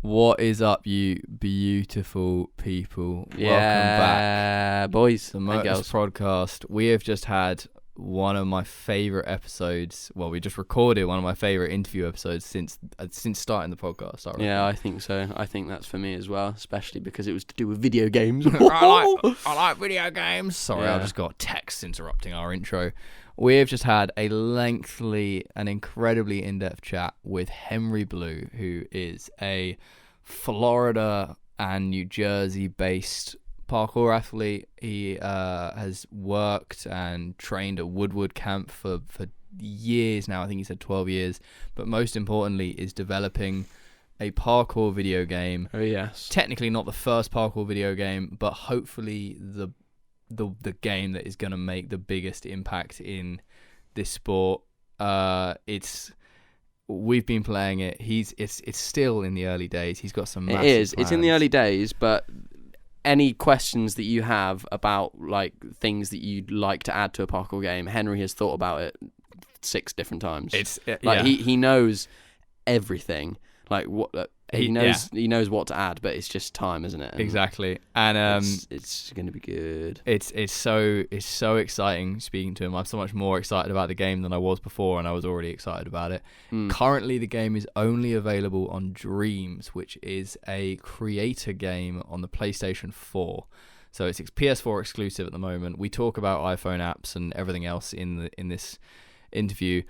What is up, you beautiful people? Yeah, welcome back, boys the and Motus girls. Prodcast. We have just had one of my favorite episodes. Well, we just recorded one of my favorite interview episodes since starting the podcast. Yeah, I think so. I think that's for me as well, especially because it was to do with video games. I like video games. Sorry, Yeah. I just got texts interrupting our intro. We have just had a lengthy and incredibly in-depth chat with Henry Blue, who is a Florida and New Jersey-based parkour athlete. He has worked and trained at Woodward Camp for years now. I think he said 12 years. But most importantly, is developing a parkour video game. Oh, yes. Technically not the first parkour video game, but hopefully the game that is going to make the biggest impact in this sport. We've been playing it. It's still in the early days. He's got some massive It is. plans. It's in the early days, but any questions that you have about like things that you'd like to add to a parkour game, Henry has thought about it 6 different times. He knows everything. Like what he knows what to add, but it's just time, isn't it? And exactly. And it's going to be good. It's so exciting speaking to him. I'm so much more excited about the game than I was before, and I was already excited about it. Currently, the game is only available on Dreams, which is a creator game on the PlayStation 4. So it's PS4 exclusive at the moment. We talk about iPhone apps and everything else in this interview.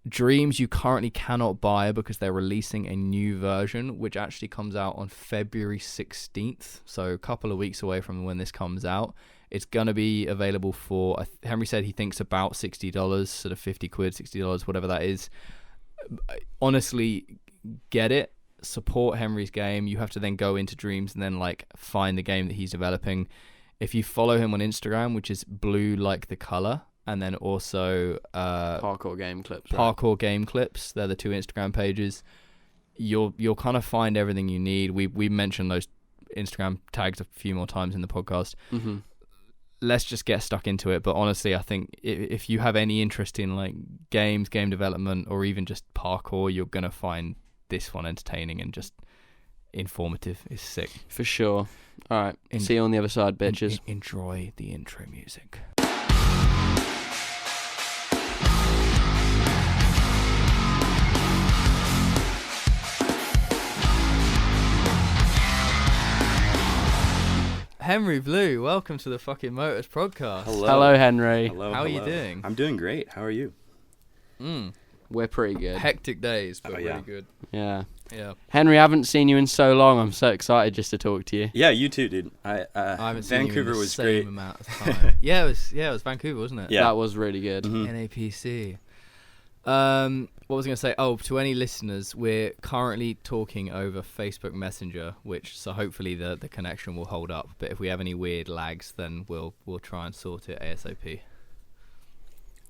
Dreams you currently cannot buy because they're releasing a new version, which actually comes out on February 16th, so a couple of weeks away from when this comes out. It's going to be available for, Henry said he thinks about $60, sort of 50 quid, $60, whatever that is. Honestly, get it. Support Henry's game. You have to then go into Dreams and then like find the game that he's developing. If you follow him on Instagram, which is blue like the color, and then also Parkour game clips. Parkour game clips. They're the 2 Instagram pages. You'll kind of find everything you need. We mentioned those Instagram tags a few more times in the podcast. Mm-hmm. Let's just get stuck into it. But honestly, I think if you have any interest in like games, game development, or even just parkour, you're gonna find this one entertaining and just informative. It's sick For sure. All right. See you on the other side, bitches. Enjoy the intro music. Henry Blue, welcome to the fucking Motus Podcast. Hello, Henry. How are you doing? I'm doing great. How are you? We're pretty good. Hectic days, but yeah. really good. Yeah. Yeah. Henry, I haven't seen you in so long. I'm so excited just to talk to you. Yeah, you too, dude. I haven't seen Vancouver you in the was same great. amount of time. yeah, it was Vancouver, wasn't it? Yeah. That was really good. Mhm. NAPC. What was I going to say? Oh, to any listeners, we're currently talking over Facebook Messenger, so hopefully the connection will hold up. But if we have any weird lags, then we'll try and sort it ASAP.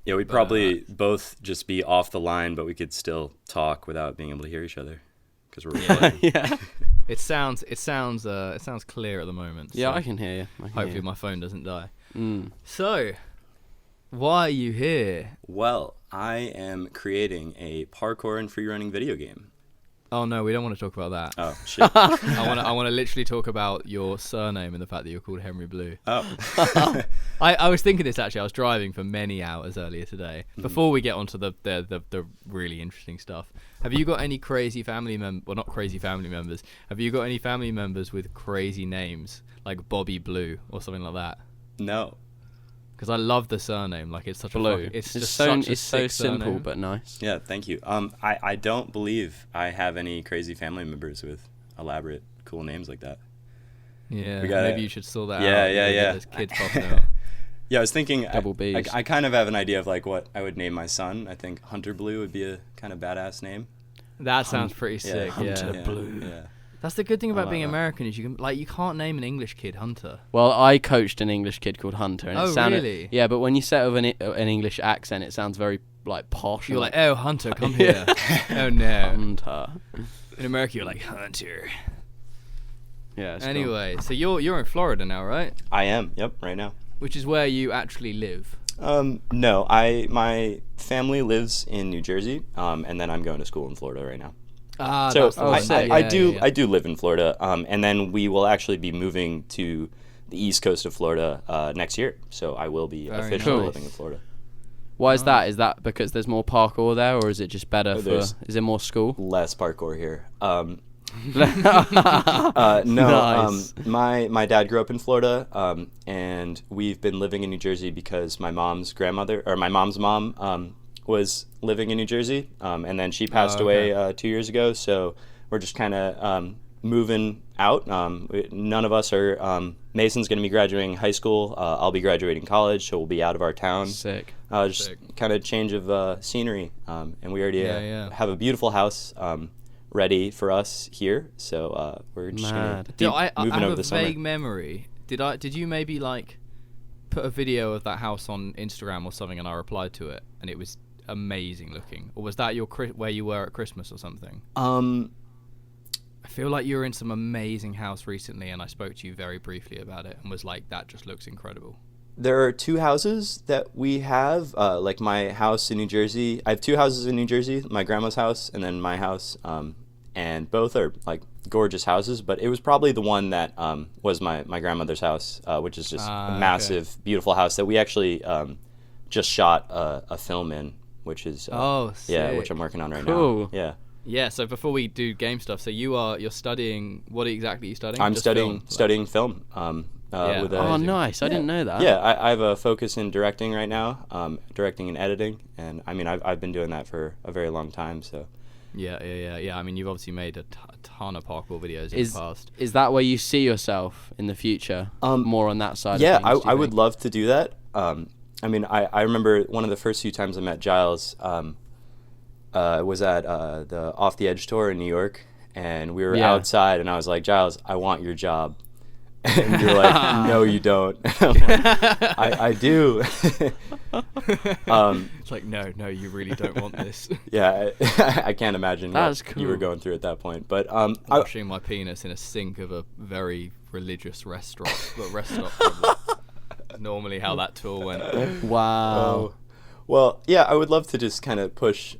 Yeah, we'd probably both just be off the line, but we could still talk without being able to hear each other because we're recording. Yeah. It sounds clear at the moment. Yeah, so I can hear you. hopefully my phone doesn't die. Mm. So, why are you here? Well, I am creating a parkour and free running video game. Oh no, we don't want to talk about that. Oh shit. I want to literally talk about your surname and the fact that you're called Henry Blue. Oh. I was thinking this actually. I was driving for many hours earlier today. Before we get onto the really interesting stuff, have you got any crazy family well, not crazy family members. Have you got any family members with crazy names like Bobby Blue or something like that? No. Because I love the surname. Like it's such Blue. it's It's just so such a it's so sick simple surname. but nice. Yeah, thank you. I don't believe I have any crazy family members with elaborate, cool names like that. Yeah, We gotta- maybe you should sort that out. Yeah, Maybe yeah. There's kids popping out. Yeah, I was thinking. Double Bs. I kind of have an idea of like what I would name my son. I think Hunter Blue would be a kind of badass name. That sounds pretty sick. Hunter Yeah. Blue. Yeah. That's the good thing about like being that. American is you can't name an English kid Hunter. Well, I coached an English kid called Hunter, and Oh, it sounded really? yeah. But when you say it with an English accent, it sounds very like posh. You're and like, oh Hunter, come Yeah. here. Oh no. Hunter. In America, you're like Hunter. Yeah. It's cool. Anyway, so you're in Florida now, right? I am. Yep. Right now. Which is where you actually live. No, my family lives in New Jersey, and then I'm going to school in Florida right now. So that's I do live in Florida, and then we will actually be moving to the east coast of Florida next year. So I will be officially living in Florida. Why is that? Is that because there's more parkour there, or is it just better is there more school? Less parkour here. Nice. My dad grew up in Florida, and we've been living in New Jersey because my mom's mom was living in New Jersey, and then she passed away 2 years ago. So we're just kind of moving out. None of us are. Mason's going to be graduating high school. I'll be graduating college, so we'll be out of our town. Sick. Just kind of change of scenery, and we already have a beautiful house ready for us here. So we're just going to be moving over the summer. I have a vague memory. Did you maybe like put a video of that house on Instagram or something, and I replied to it, and it was amazing looking? Or was that where you were at Christmas or something? I feel like you were in some amazing house recently, and I spoke to you very briefly about it and was like, that just looks incredible. There are two houses that we have, like my house in New Jersey. I have two houses in New Jersey, my grandma's house and then my house, and both are like gorgeous houses, but it was probably the one that was my grandmother's house, which is just a massive, beautiful house that we actually just shot a film in, which is which I'm working on right now. Yeah, so before we do game stuff, so you're studying, what exactly are you studying? I'm studying film. Nice. I didn't know that. Yeah, I have a focus in directing right now, directing and editing, and I mean I've been doing that for a very long time. So. Yeah. I mean, you've obviously made a ton of parkour videos in the past. Is that where you see yourself in the future? More on that side. Yeah, of things, I would love to do that. I mean, I remember one of the first few times I met Giles. Was at the Off the Edge tour in New York, and we were outside, and I was like, Giles, I want your job. And you're like, no, you don't. I do. It's like, no, you really don't want this. Yeah, I can't imagine what you were going through at that point. But washing my penis in a sink of a very religious restaurant. Normally how that tour went. Wow. Well, yeah, I would love to just kind of push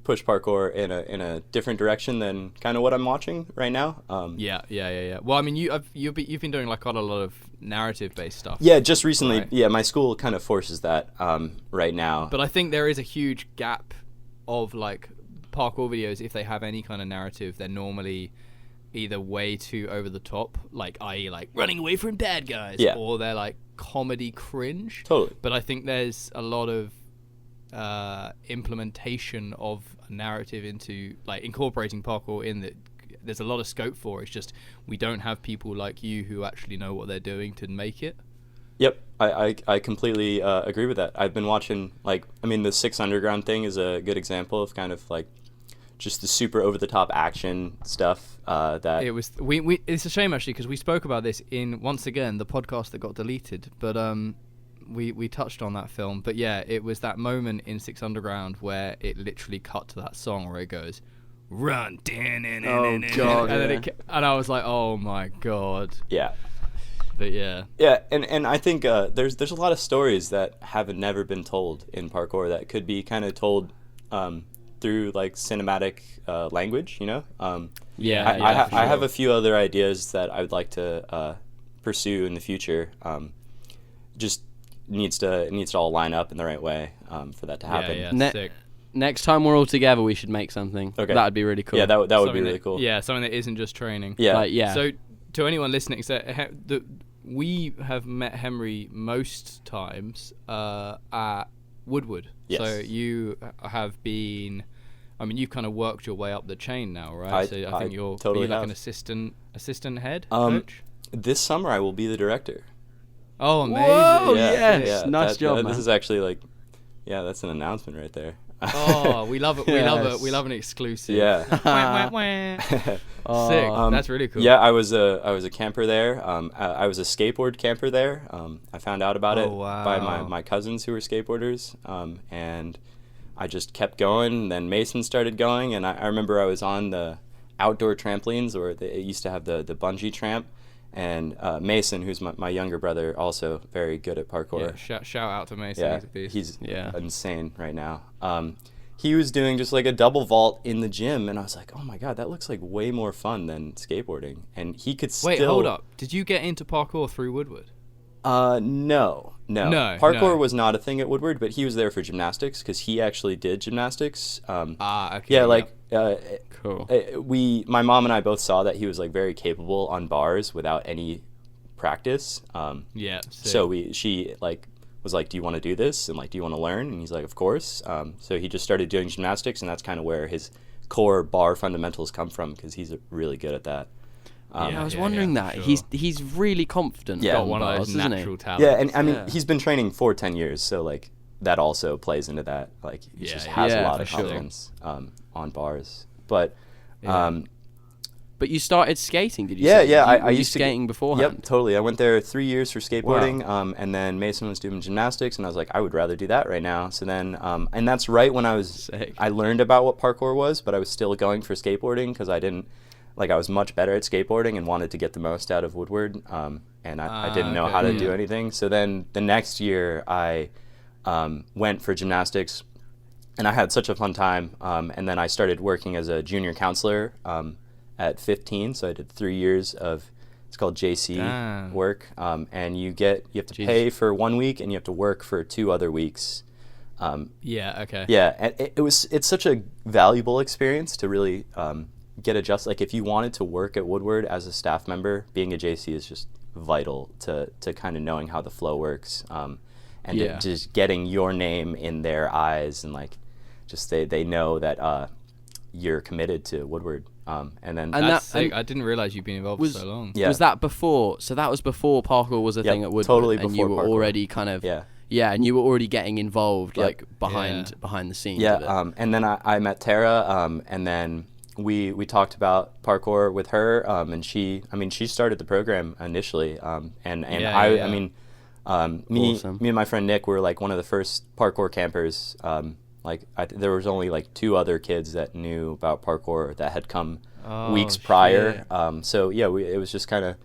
parkour in a different direction than kind of what I'm watching right now. Yeah. Well, I mean, you've been doing like quite a lot of narrative based stuff. Yeah, just recently. Right? Yeah, my school kind of forces that right now. But I think there is a huge gap of like parkour videos. If they have any kind of narrative, they're normally either way too over the top, like i.e. like running away from bad guys, or they're like comedy cringe. Totally. But I think there's a lot of implementation of a narrative into like incorporating parkour in that. There's a lot of scope for. It's just we don't have people like you who actually know what they're doing to make it. Yep, I completely agree with that. I've been watching, like, I mean, the Six Underground thing is a good example of kind of like just the super over the top action stuff that it was. It's a shame actually because we spoke about this in once again the podcast that got deleted, but we touched on that film. But yeah, it was that moment in Six Underground where it literally cut to that song where it goes, "Run!" Oh god! And I was like, "Oh my god!" Yeah. But yeah. Yeah, and I think there's a lot of stories that have never been told in parkour that could be kind of told through like cinematic language, you know. I have a few other ideas that I would like to pursue in the future. Just needs to all line up in the right way for that to happen. Yeah, sick. Next time we're all together, we should make something. Okay. That'd be really cool. Yeah, that would be really cool. Yeah, something that isn't just training. Yeah. So to anyone listening, we have met Henry most times at Woodward. Yes. So you have been, I mean, you've kind of worked your way up the chain now, right? I think you're totally like an assistant head coach? This summer I will be the director. Oh, amazing. Whoa, yes. Yeah. Nice job, man. This is actually like, that's an announcement right there. Oh, we love it. We love an exclusive. Yeah. Sick. That's really cool. Yeah, I was a camper there. I was a skateboard camper there. I found out about it by my cousins who were skateboarders. And I just kept going. Then Mason started going, and I remember I was on the outdoor trampolines, or it used to have the bungee tramp. And Mason, who's my younger brother, also very good at parkour. Yeah, shout out to Mason. Yeah, he's a beast. He's insane right now. he was doing just like a double vault in the gym, and I was like, oh my god, that looks like way more fun than skateboarding. And he could still... Wait, hold up. Did you get into parkour through Woodward? No. Parkour was not a thing at Woodward, but he was there for gymnastics because he actually did gymnastics. Okay. Yeah, like cool. My mom and I both saw that he was like very capable on bars without any practice. Yeah. So she like was like, do you want to do this? And like, do you want to learn? And he's like, of course. So he just started doing gymnastics, and that's kind of where his core bar fundamentals come from because he's really good at that. I was wondering that. Sure. He's really confident. Yeah, got one of those natural talents. Yeah, and I mean, he's been training for 10 years, so like that also plays into that. Like he just has a lot of confidence on bars. But but you started skating, did you? Yeah, say? yeah. I used to skating beforehand. Yep, totally. I went there 3 years for skateboarding, and then Mason was doing gymnastics, and I was like, I would rather do that right now. So then, and that's right when I learned about what parkour was, but I was still going for skateboarding because I was much better at skateboarding and wanted to get the most out of Woodward, and I didn't know how to do anything. So then the next year I went for gymnastics, and I had such a fun time, and then I started working as a junior counselor at 15, so I did 3 years of, it's called JC work, and you have to pay for 1 week, and you have to work for 2 other weeks. Yeah, okay. Yeah, and it's such a valuable experience to really get adjusted. Like if you wanted to work at Woodward as a staff member, being a JC is just vital to kind of knowing how the flow works, and just getting your name in their eyes, and like just they know that you're committed to Woodward. And that's sick. I didn't realize you'd been involved for so long. Yeah. Was that before? So that was before parkour was a thing at Woodward. Totally before and you were parkour. Already kind of and you were already getting involved like behind the scenes. Yeah, of it. And then I met Tara, and then we talked about parkour with her, and she started the program initially, me and my friend Nick were like one of the first parkour campers. There was only like 2 other kids that knew about parkour that had come weeks prior. It was just kind of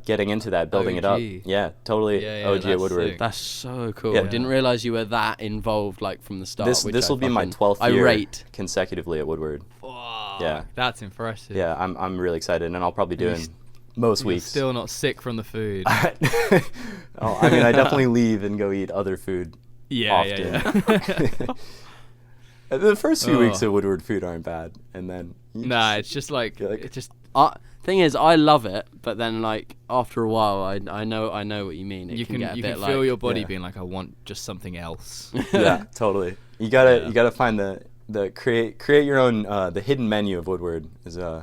getting into that, building it up. Yeah, totally. OG at Woodward. Sick. That's so cool. I didn't realize you were that involved like from the start. This will be my 12th year consecutively at Woodward. Wow, yeah, that's impressive. Yeah, I'm really excited, and I'll probably do it most weeks. Still not sick from the food. I definitely leave and go eat other food. Often. The first few weeks of Woodward food aren't bad, and then it's just like it's just. Thing is, I love it, but then like after a while, I know what you mean. You can feel your body being like, I want just something else. Yeah, totally. You gotta find the create your own the hidden menu of Woodward is you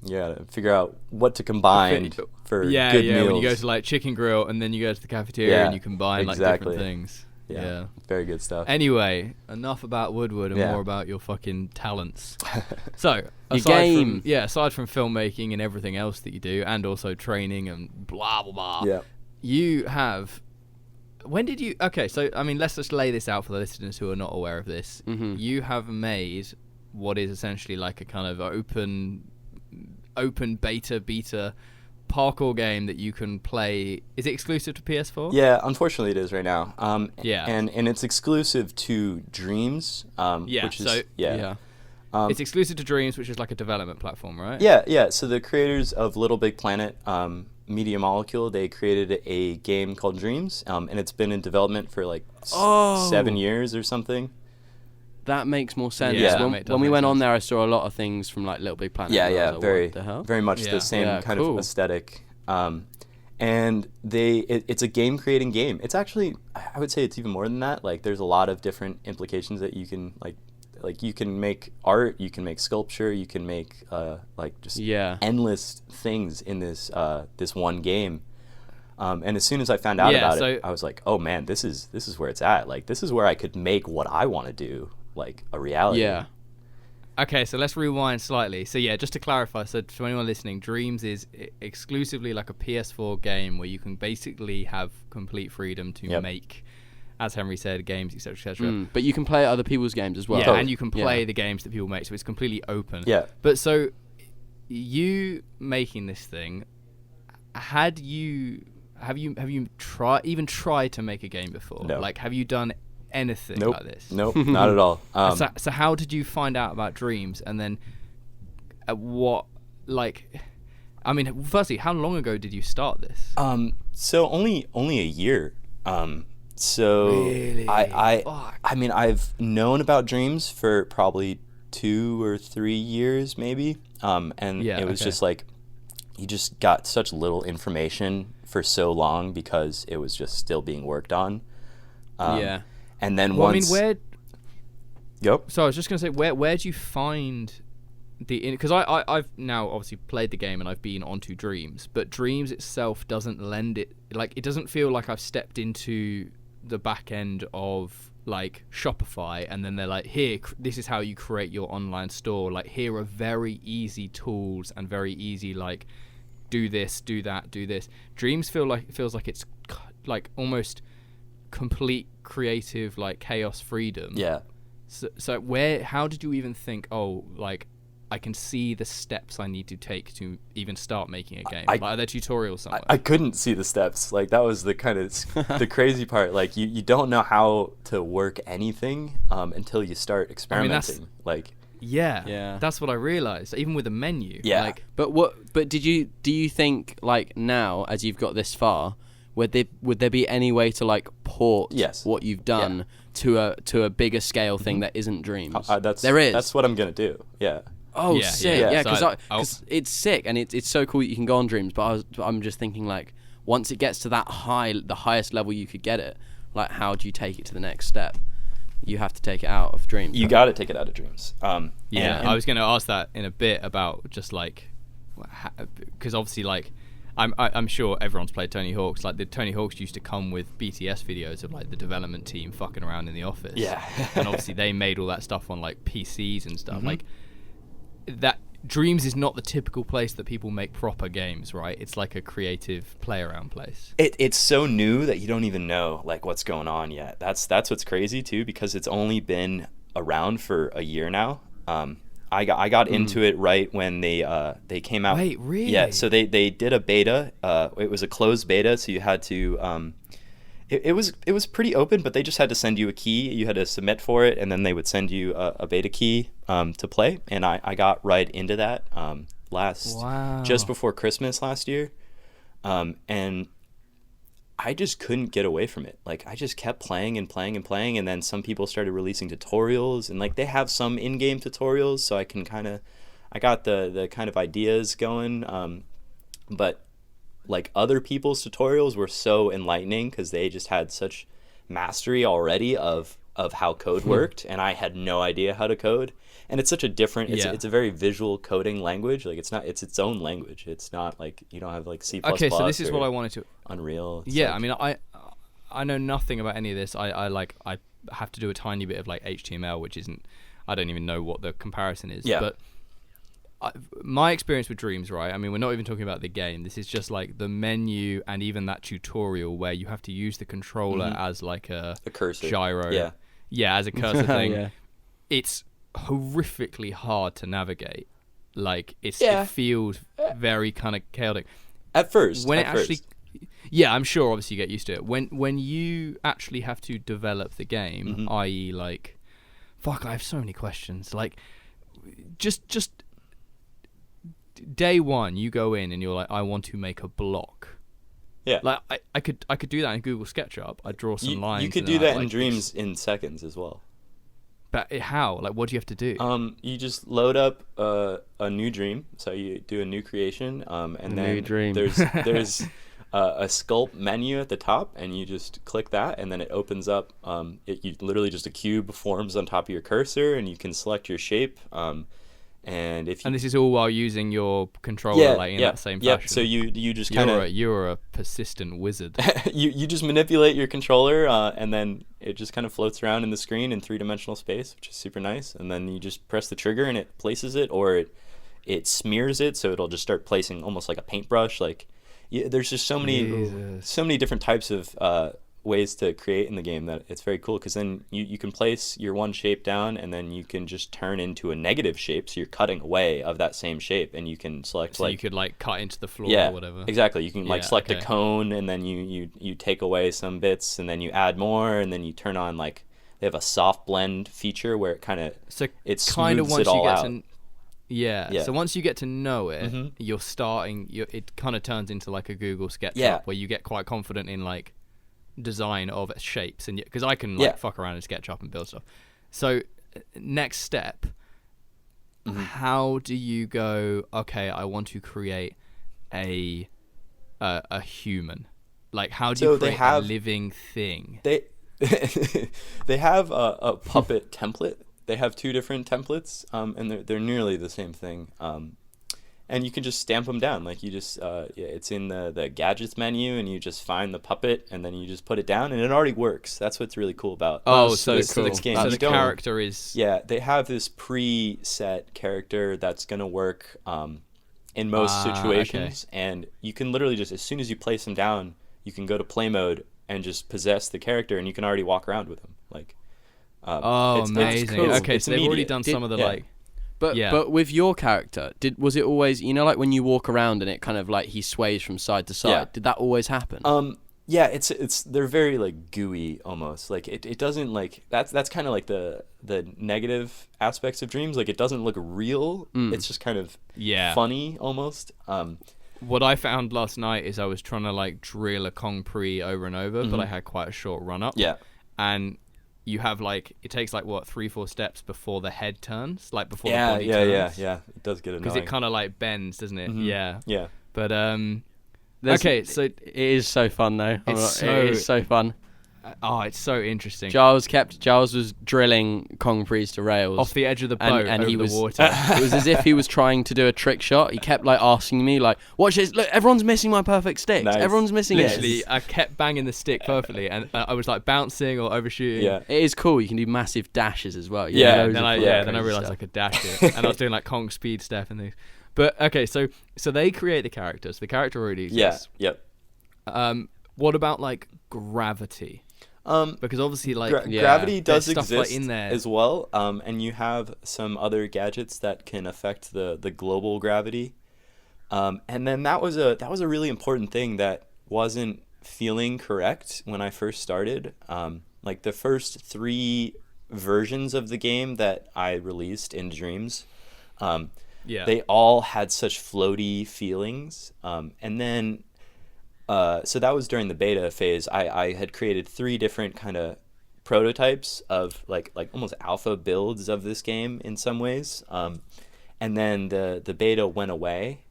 gotta figure out what to combine for good meals. When you go to like Chicken Grill and then you go to the cafeteria and you combine like different things. Yeah, very good stuff. Anyway, enough about Woodward and more about your fucking talents. So, aside from filmmaking and everything else that you do, and also training and blah blah blah, you have. When did you? Okay, so I mean, let's just lay this out for the listeners who are not aware of this. Mm-hmm. You have made what is essentially like a kind of open beta parkour game that you can play. Is it exclusive to PS4? Yeah, unfortunately it is right now. And it's exclusive to Dreams. It's exclusive to Dreams, which is like a development platform, right? Yeah. So the creators of Little Big Planet, Media Molecule, they created a game called Dreams, and it's been in development for like 7 years or something. That makes more sense. Yeah. When we went on there, I saw a lot of things from like Little Big Planet. Yeah. Very much the same kind of aesthetic. And it's a game creating game. It's actually, I would say it's even more than that. Like there's a lot of different implications that you can like you can make art, you can make sculpture, you can make endless things in this one game. And as soon as I found out about it, I was like, oh man, this is where it's at. Like this is where I could make what I want to do like a reality. Yeah. Okay, so let's rewind slightly. So yeah, just to clarify, so to anyone listening, Dreams is exclusively like a PS4 game where you can basically have complete freedom to make, as Henry said, games, etc., etc. But you can play other people's games as well. Yeah, and you can play the games that people make, so it's completely open. Yeah. But so you making this thing, have you tried to make a game before? No. Like, have you done anything Nope. like this? Nope, not at all. So how did you find out about Dreams, and then what? Like, I mean, firstly, how long ago did you start this? So only a year. So Really? I mean, I've known about Dreams for probably 2 or 3 years, maybe. And it was just like, you just got such little information for so long because it was just still being worked on. And then once. I mean, where? Yep. So I was just gonna say, where do you find because I've now obviously played the game and I've been onto Dreams, but Dreams itself doesn't lend it, like, it doesn't feel like I've stepped into the back end of like Shopify and then they're like, here, this is how you create your online store, like, here are very easy tools and very easy, like, do this, do that, do this. Dreams feels like it's like almost complete creative, like, chaos freedom. Yeah. So how did you even think, oh, like, I can see the steps I need to take to even start making a game? Like, are there tutorials somewhere? I couldn't see the steps. Like, that was the kind of the crazy part. Like, you don't know how to work anything until you start experimenting. Yeah. That's what I realized. Even with the menu. Yeah. Like, But do you think, like, now as you've got this far, would there be any way to, like, port what you've done to a bigger scale thing that isn't Dreams? There is. That's what I'm gonna do. Yeah. Oh, sick! Yeah, So because it's sick and it's so cool that you can go on Dreams. But I'm just thinking, like, once it gets to that the highest level you could get it, like, how do you take it to the next step? You have to take it out of Dreams. You got to take it out of Dreams. I was going to ask that in a bit about just, like, because obviously, like, I'm sure everyone's played Tony Hawk's. Like, the Tony Hawk's used to come with BTS videos of, like, the development team fucking around in the office. Yeah. And obviously they made all that stuff on, like, PCs and stuff. Like, that Dreams is not the typical place that people make proper games, right? It's like a creative play around place. It's so new that you don't even know, like, what's going on yet. That's what's crazy too, because it's only been around for a year now. I got into it right when they came out. Wait, really? Yeah, so they did a beta. It was a closed beta, so you had to it was pretty open, but they just had to send you a key. You had to submit for it, and then they would send you a beta key to play. And I got right into that just before Christmas last year, and I just couldn't get away from it. Like, I just kept playing and playing and playing, and then some people started releasing tutorials, and, like, they have some in-game tutorials, so I got the kind of ideas going, but, like, other people's tutorials were so enlightening because they just had such mastery already of how code worked, and I had no idea how to code. And it's such a different, it's a very visual coding language. Like, it's its own language. It's not like, you don't have, like, C++. Okay, so this is what I wanted to. Unreal. I mean, I know nothing about any of this. I have to do a tiny bit of, like, HTML, which isn't. I don't even know what the comparison is. Yeah. But my experience with Dreams, right? I mean, we're not even talking about the game. This is just, like, the menu and even that tutorial where you have to use the controller as, like, a cursor. Gyro. Yeah, as a cursor thing. Yeah. It's horrifically hard to navigate. Like, it feels very kind of chaotic At first. Yeah, I'm sure obviously you get used to it. When you actually have to develop the game, i.e., like, fuck, I have so many questions. Like, just day one, you go in and you're like, I want to make a block. Yeah. Like, I could do that in Google SketchUp. I'd draw some lines. You could do that in Dreams in seconds as well. But how? Like, what do you have to do? You just load up a new dream. So you do a new creation, and then new dream. there's a sculpt menu at the top, and you just click that, and then it opens up. You literally just a cube forms on top of your cursor, and you can select your shape. And this is all while using your controller, that same fashion. Yeah. So you just kind of you're a persistent wizard. you just manipulate your controller, and then it just kind of floats around in the screen in 3-dimensional space, which is super nice. And then you just press the trigger, and it places it, or it smears it, so it'll just start placing almost like a paintbrush. Like, there's just so many different types of ways to create in the game that it's very cool, because then you can place your one shape down, and then you can just turn into a negative shape, so you're cutting away of that same shape, and you can select, so you could, like, cut into the floor or whatever. Exactly. You can select a cone, and then you take away some bits, and then you add more, and then you turn on, like, They have a soft blend feature where it kind of kind of once it all you get out. to So once you get to know it, you're starting. It kind of turns into like a Google SketchUp where you get quite confident in like design of shapes, and because I can like fuck around in SketchUp and build stuff. So next step, how do you go? Okay, I want to create a human. Like, how do you create a living thing? They have a puppet template. They have 2 different templates, and they're nearly the same thing. And you can just stamp them down. Like, you just it's in the gadgets menu, and you just find the puppet, and then you just put it down, and it already works. That's what's really cool about this game. So the character is they have this preset character that's gonna work in most situations, and you can literally just, as soon as you place them down, you can go to play mode and just possess the character, and you can already walk around with them. Like, amazing. It's cool. Okay, it's so they've already immediate. done some of the But with your character, was it always, like when you walk around and it kind of like he sways from side to side? Yeah. Did that always happen? It's they're very like gooey almost. Like it doesn't like that's kind of like the negative aspects of Dreams. Like, it doesn't look real. It's just kind of funny almost. What I found last night is I was trying to like drill a Kong Pre over and over, but I had quite a short run up. Yeah. And you have like, it takes like what, 3-4 steps before the head turns, like before the body turns. Yeah. It does get annoying. Because it kind of like bends, doesn't it? Yeah. But okay, so it is so fun though. It is so fun. It's so interesting. Giles was drilling Kong Prees to rails off the edge of the boat and over he was the water. It was as if he was trying to do a trick shot. He kept like asking me like, watch this, look, everyone's missing my perfect sticks. Nice. Everyone's missing Literally, it. I kept banging the stick perfectly, and I was like bouncing or overshooting. Yeah. It is cool. You can do massive dashes as well. Then I realized I could dash it, and I was doing like Kong speed step and things. But okay, so they create the characters. The character already exists. Yep. What about like gravity? Because obviously, like gravity does stuff exist like in there as well, and you have some other gadgets that can affect the global gravity, and then that was a really important thing that wasn't feeling correct when I first started. Like the first 3 versions of the game that I released in Dreams, they all had such floaty feelings, and then. So that was during the beta phase. I had created 3 different kind of prototypes of like almost alpha builds of this game in some ways. And then the beta went away,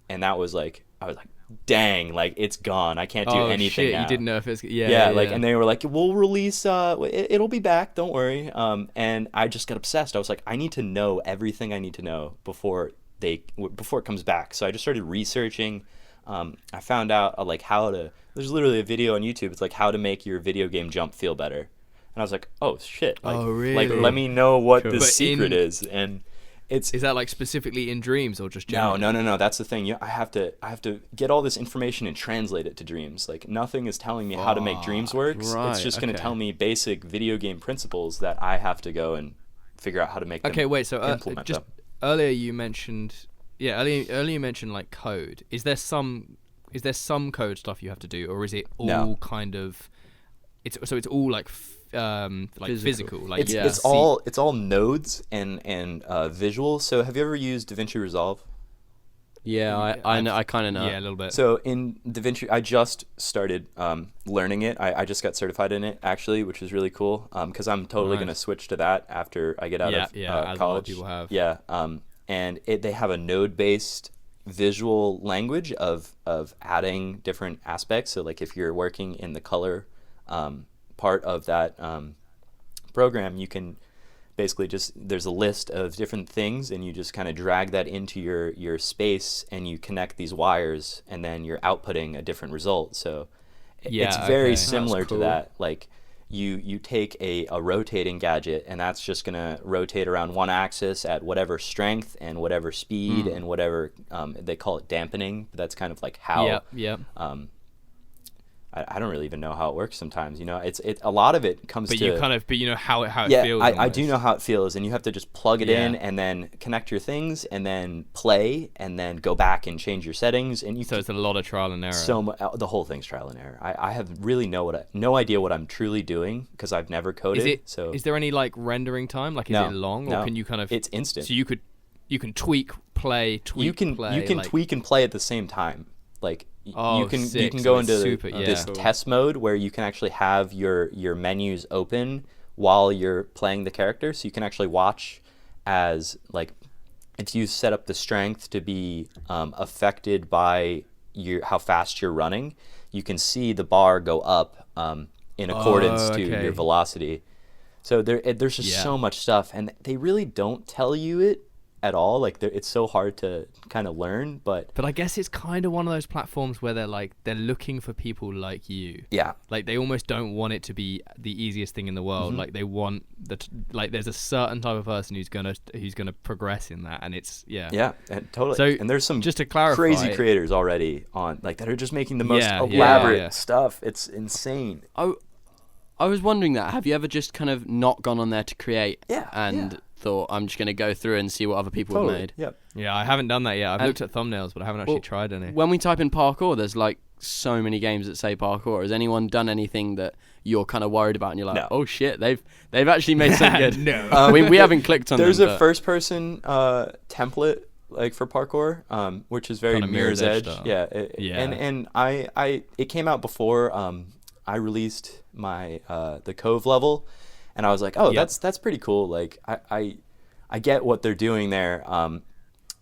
and that was like, I was like, dang, like it's gone. I can't do anything shit, now. You didn't know if it's and they were like, we'll release it'll be back, don't worry. And I just got obsessed. I was like, I need to know everything I need to know before it comes back. So I just started researching. I found out like there's literally a video on YouTube. It's like how to make your video game jump feel better. And I was like, oh shit. Like, really? Like, let me know what the secret is. And is that like specifically in Dreams or just generally? No. That's the thing. I have to get all this information and translate it to Dreams. Like nothing is telling me how to make Dreams work. Right, it's just going to tell me basic video game principles that I have to go and figure out how to make them. Okay, wait. So implement them. Earlier you mentioned. Yeah, earlier you mentioned like code. Is there some code stuff you have to do, or is it all kind of? It's all like physical. Like it's all nodes and visual. So have you ever used DaVinci Resolve? Yeah, I know. I kind of know. Yeah, a little bit. So in DaVinci, I just started learning it. I just got certified in it actually, which is really cool. Because I'm totally gonna switch to that after I get out of as college. a lot of people have. Yeah. And they have a node-based visual language of adding different aspects. So like if you're working in the color part of that program, you can basically there's a list of different things, and you just kind of drag that into your space, and you connect these wires, and then you're outputting a different result. So it's very similar to that. Like you take a rotating gadget, and that's just going to rotate around one axis at whatever strength and whatever speed and whatever they call it dampening. But that's kind of like how I don't really even know how it works sometimes. You know, it's a lot of it comes but to. But you know how it yeah, feels. I do know how it feels, and you have to just plug it Yeah. in and then connect your things and then play and then go back and change your settings and So it's a lot of trial and error. so the whole thing's trial and error. I have really no idea what I'm truly doing because I've never coded. Is there any like rendering time? Like, is it long, or can you kind of? It's instant. So you can tweak, play. You can like, tweak and play at the same time. Like you can sick. go So into this cool. test mode where you can actually have your menus open while you're playing the character, so you can actually watch as like if you set up the strength to be affected by how fast you're running, you can see the bar go up in accordance to your velocity. So there's just so much stuff, and they really don't tell you it at all. Like it's so hard to kind of learn, but I guess it's kind of one of those platforms where they're looking for people like you. Yeah. Like they almost don't want it to be the easiest thing in the world. Like they want there's a certain type of person who's gonna progress in that, and it's yeah, and totally. So and there's some just to clarify, crazy creators already on like that are just making the most elaborate stuff. It's insane. I was wondering that. Have you ever just kind of not gone on there to create and thought, I'm just going to go through and see what other people have made? Yep. Yeah, I haven't done that yet. I've looked at thumbnails, but I haven't actually tried any. When we type in parkour, there's like so many games that say parkour. Has anyone done anything that you're kind of worried about and you're like, oh shit, they've actually made something good? No. We haven't clicked on There's them. a first person template like for parkour, which is very Kinda Mirror's Edge. style. Yeah. And it came out before I released my the Cove level, and I was like, that's pretty cool. Like I get what they're doing there.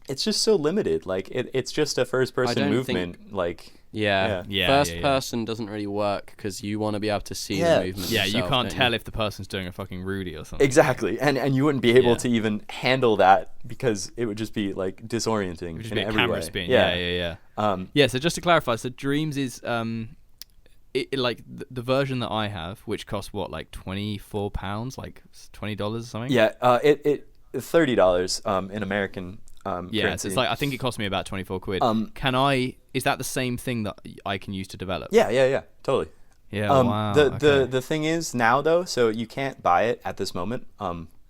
It's just so limited. Like it's just a first person movement. First person doesn't really work because you want to be able to see the movement. Yeah, yourself, you can't tell if the person's doing a fucking Rudy or something. Exactly, and you wouldn't be able to even handle that because it would just be like disorienting. It would just be a camera spin. Yeah. So just to clarify, so Dreams is like the version that I have, which costs what, like £24, like $20 or something. Yeah, it $30 in American. So it's like I think it cost me about 24 quid. Is that the same thing that I can use to develop? Yeah, totally. Yeah. Wow. The thing is now though, so you can't buy it at this moment.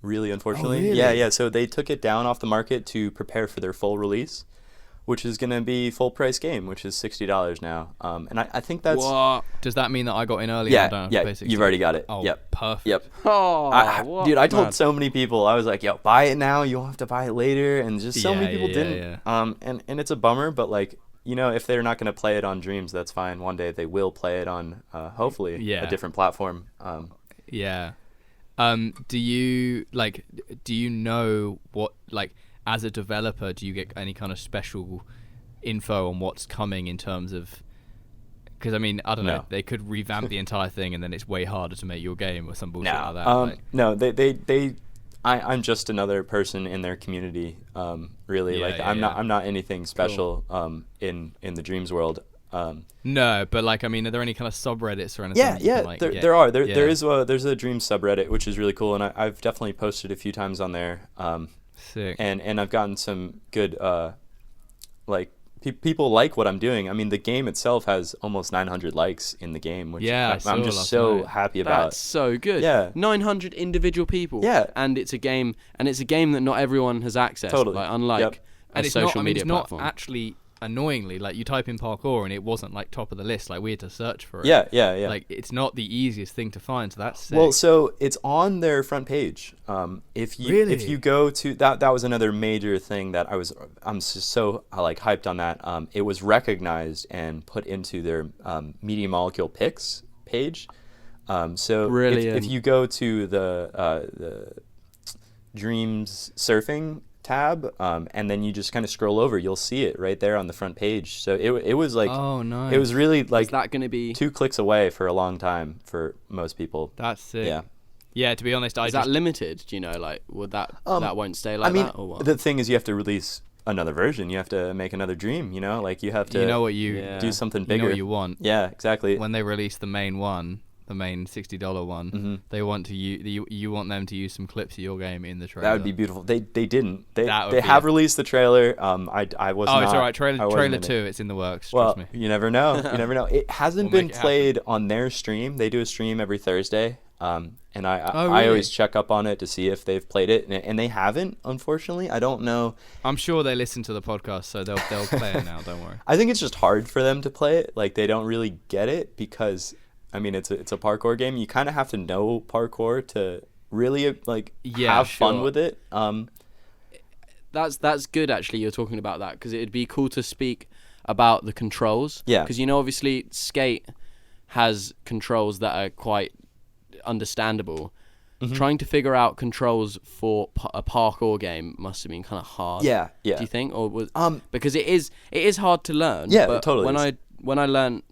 Really, unfortunately. Oh, really? Yeah. So they took it down off the market to prepare for their full release, which is gonna be full price game, which is $60 now. And I think that's. What? Does that mean that I got in early? Yeah. And I don't have to pay 60? You've already got it. Oh, yep. Perfect. Yep. Oh, dude, I told so many people, I was like, yo, buy it now. You won't have to buy it later. And just so many people didn't. Yeah. And it's a bummer, but like, you know, if they're not going to play it on Dreams, that's fine. One day they will play it on, hopefully, a different platform. Yeah. Do you know what, like, as a developer, do you get any kind of special info on what's coming in terms of, because I mean, I don't know, they could revamp the entire thing and then it's way harder to make your game or some bullshit like that. No, I'm just another person in their community. Really, I'm not anything special. In the Dreams world. No, but like, I mean, are there any kind of subreddits or anything? There are. There's a Dreams subreddit, which is really cool, and I've definitely posted a few times on there. Sick. And I've gotten some good people like what I'm doing. I mean, the game itself has almost 900 likes in the game, which I'm just so happy about. That's so good. Yeah. 900 individual people. Yeah. And it's a game that not everyone has access. Totally. Like, unlike a social media platform. It's not actually, annoyingly, like, you type in parkour and it wasn't like top of the list. Like, we had to search for it. Yeah. Like, it's not the easiest thing to find, so that's sick. Well, so it's on their front page. If you go to that was another major thing that I'm so like hyped on that. It was recognized and put into their Media Molecule picks page. So if you go to the Dreams Surfing tab, and then you just kind of scroll over, you'll see it right there on the front page. So it was like, oh, nice. It was really like, is that going to be 2 clicks away for a long time for most people. That's sick. Yeah, to be honest, is that limited? Do you know, like, would that won't stay like that, or what? The thing is, you have to release another version. You have to make another Dream, like you have to, what you do something bigger. You know what you want. Yeah, exactly. When they release the main one, the main $60 one, they want to you want them to use some clips of your game in the trailer. That would be beautiful. They didn't. They have released the trailer. I was not. It's all right. Trailer 2, it's in the works. Well, trust me. you never know. You never know. It hasn't been played on their stream. They do a stream every Thursday. And I always check up on it to see if they've played it, and they haven't, unfortunately. I don't know. I'm sure they listen to the podcast, so they'll play it now. Don't worry. I think it's just hard for them to play it. Like, they don't really get it because, I mean, it's a parkour game. You kind of have to know parkour to really have fun with it. That's good, actually. You're talking about that because it'd be cool to speak about the controls. Yeah. Because obviously, skate has controls that are quite understandable. Trying to figure out controls for a parkour game must have been kind of hard. Yeah. Do you think, or was because it is hard to learn? Yeah, but it totally is. When I learned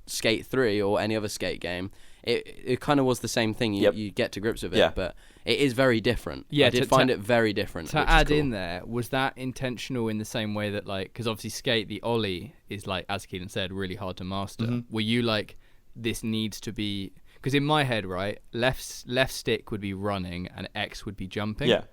Skate 3 or any other skate game, it kind of was the same thing. You get to grips with it, but it is very different. Yeah, I did find it very different. To add in there, was that intentional in the same way that, like, because obviously skate, the ollie is, like, as Keelan said, really hard to master. Were you like, this needs to be... Because in my head, right, left stick would be running and X would be jumping. Yeah.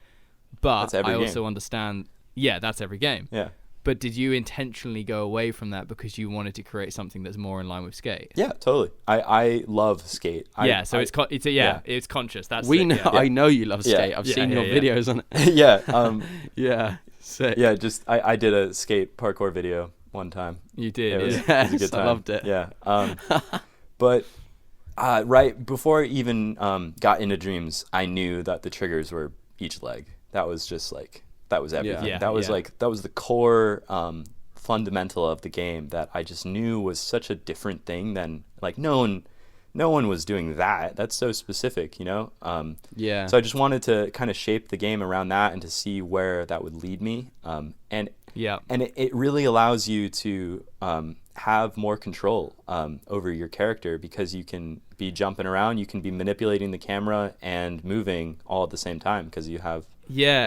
But I also understand, that's every game. Yeah. But did you intentionally go away from that because you wanted to create something that's more in line with skate? Yeah, totally. I love skate. It's conscious. That's we know. I know you love skate. I've seen your videos on it. Yeah. Sick. Yeah. Just I did a skate parkour video one time. You did. It was a good time. I loved it. Yeah. But. Right before I even got into Dreams, I knew that the triggers were each leg. That was just that was everything. Yeah. That was that was the core fundamental of the game that I just knew was such a different thing than no one was doing that. That's so specific, So I just wanted to kind of shape the game around that and to see where that would lead me. And it really allows you to have more control over your character because you can be jumping around, you can be manipulating the camera and moving all at the same time because you have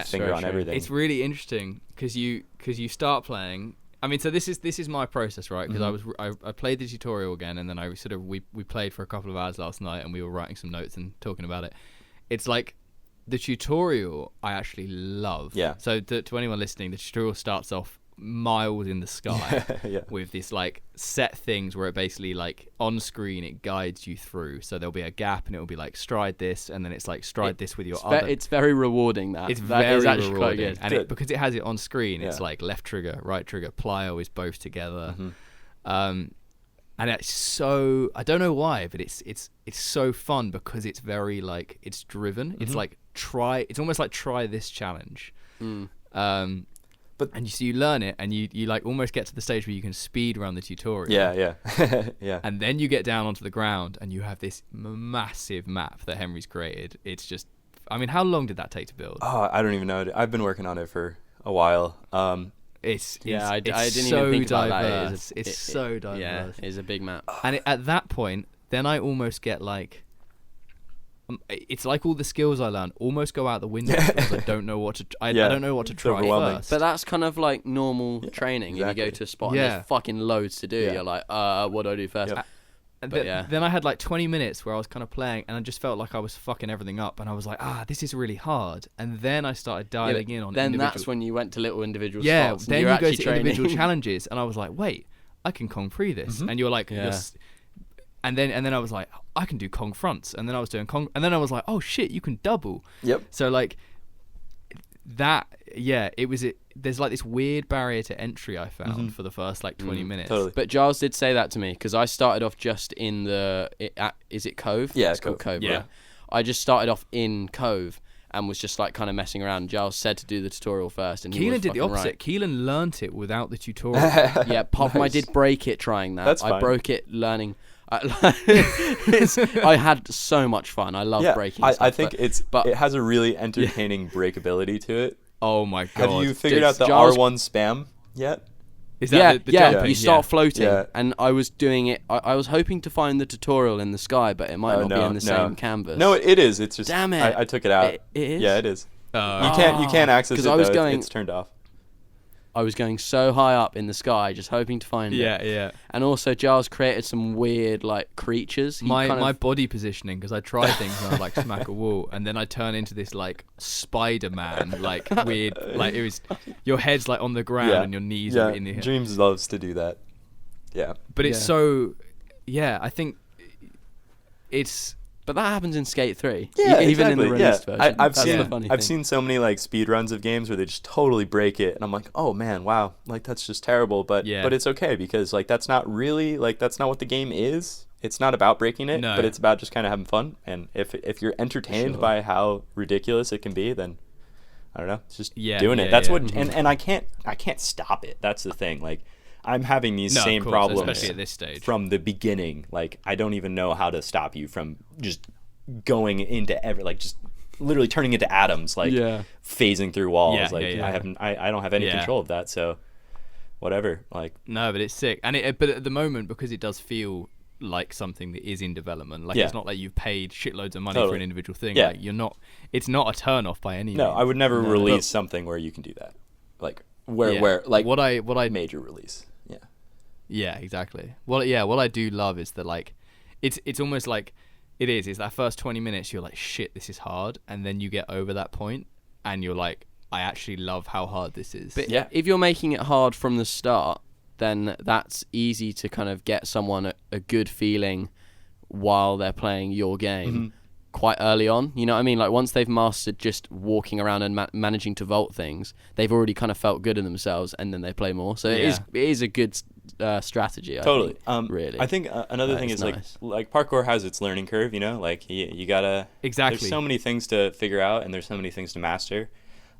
finger on everything. It's really interesting because you start playing. I mean, so this is my process, right? Because I played the tutorial again, and then I sort of we played for a couple of hours last night, and we were writing some notes and talking about it. It's like the tutorial I actually love. Yeah. So to anyone listening, the tutorial starts off miles in the sky with this set things where it basically on screen it guides you through. So there'll be a gap and it'll be stride this, and then it's stride this with your other. It's very rewarding. It's very rewarding, and because it has it on screen, it's left trigger, right trigger, plyo is both together. And it's so, I don't know why, but it's so fun because it's very it's driven. It's it's almost like try this challenge. And you learn it, and you almost get to the stage where you can speed around the tutorial. Yeah. And then you get down onto the ground, and you have this massive map that Henry's created. It's just, I mean, how long did that take to build? Oh, I don't even know. I've been working on it for a while. I didn't even think about that. It's so diverse. Yeah, it's a big map. And at that point, then I almost get it's like all the skills I learned almost go out the window because I don't know what to. I don't know what to try first. But that's kind of like normal training. Exactly. You go to a spot and there's fucking loads to do. Yeah. You're like, what do I do first? Then I had 20 minutes where I was kind of playing, and I just felt like I was fucking everything up, and I was like, this is really hard. And then I started dialing in on. Then that's when you went to little individual spots. Then you go to individual challenges, and I was like, wait, I can Kong free this, and you're like, and then I was like, I can do Kong fronts, and then I was doing Kong, and then I was like, oh shit, you can double. Yep. So that, there's this weird barrier to entry I found for the first 20 minutes. Totally. But Giles did say that to me because I started off just in is it Cove? Yeah, it's called Cove. Yeah. Right? I just started off in Cove and was just kind of messing around. Giles said to do the tutorial first, and Keelan did the opposite. Right. Keelan learnt it without the tutorial. Yeah, I did break it trying that. That's fine. I broke it learning. I had so much fun. I love breaking stuff. I think it has a really entertaining breakability to it. Oh my god. Have you figured out the R1 spam yet? Is that the jumping? You start floating, and I was doing it. I was hoping to find the tutorial in the sky, but it might not be in the same canvas. No, it is. It's just, damn it. I took it out. It is? Yeah, it is. You can't access it, though. It's turned off. I was going so high up in the sky, just hoping to find it. Yeah. And also, Giles created some weird like creatures. My body positioning, because I try things and I like smack a wall, and then I turn into this like Spider-Man, like weird, like it was your head's like on the ground and your knees are in the air. Dreams loves to do that. Yeah, but it's so. Yeah, I think it's. But that happens in Skate 3. Yeah, even in the released version. I've seen so many like speed runs of games where they just totally break it, and I'm like, oh man, wow, like that's just terrible. But it's okay, because like that's not what the game is. It's not about breaking it, but it's about just kind of having fun. And if you're entertained by how ridiculous it can be, then I don't know, it's just doing it. That's what, and I can't stop it. That's the thing. Like, I'm having these same problems, especially at this stage, from the beginning. Like, I don't even know how to stop you from just going into just literally turning into atoms, like phasing through walls. I don't have any control of that. So whatever. Like, no, but it's sick. And but at the moment, because it does feel like something that is in development, like it's not like you've paid shitloads of money for an individual thing. Like, it's not a turn off by any means. I would never release something where you can do that. Like where like what I major release. Yeah, exactly. What I do love is that, like, it's almost like it's that first 20 minutes you're like, shit, this is hard, and then you get over that point and you're like, I actually love how hard this is. But if you're making it hard from the start, then that's easy to kind of get someone a good feeling while they're playing your game quite early on. You know what I mean? Like, once they've mastered just walking around and managing to vault things, they've already kind of felt good in themselves, and then they play more. So it is a good strategy. Totally. I think, really. I think another thing is nice. like parkour has its learning curve. You know, like you gotta There's so many things to figure out, and there's so many things to master.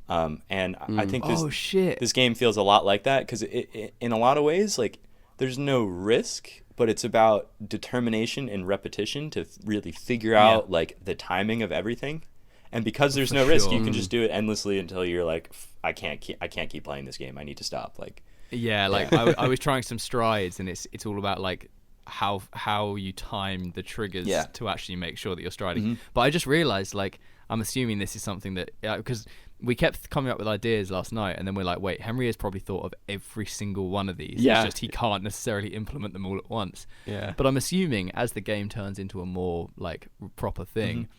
And I think this game feels a lot like that, because it in a lot of ways, like, there's no risk, but it's about determination and repetition to really figure out like the timing of everything. And because there's no risk, you can just do it endlessly until you're like, I can't keep playing this game. I need to stop. Like, I was trying some strides, and it's all about like how you time the triggers to actually make sure that you're striding. But I just realized, like, I'm assuming this is something that, because we kept coming up with ideas last night, and then we're like, wait, Henry has probably thought of every single one of these. It's just he can't necessarily implement them all at once. But I'm assuming as the game turns into a more like proper thing,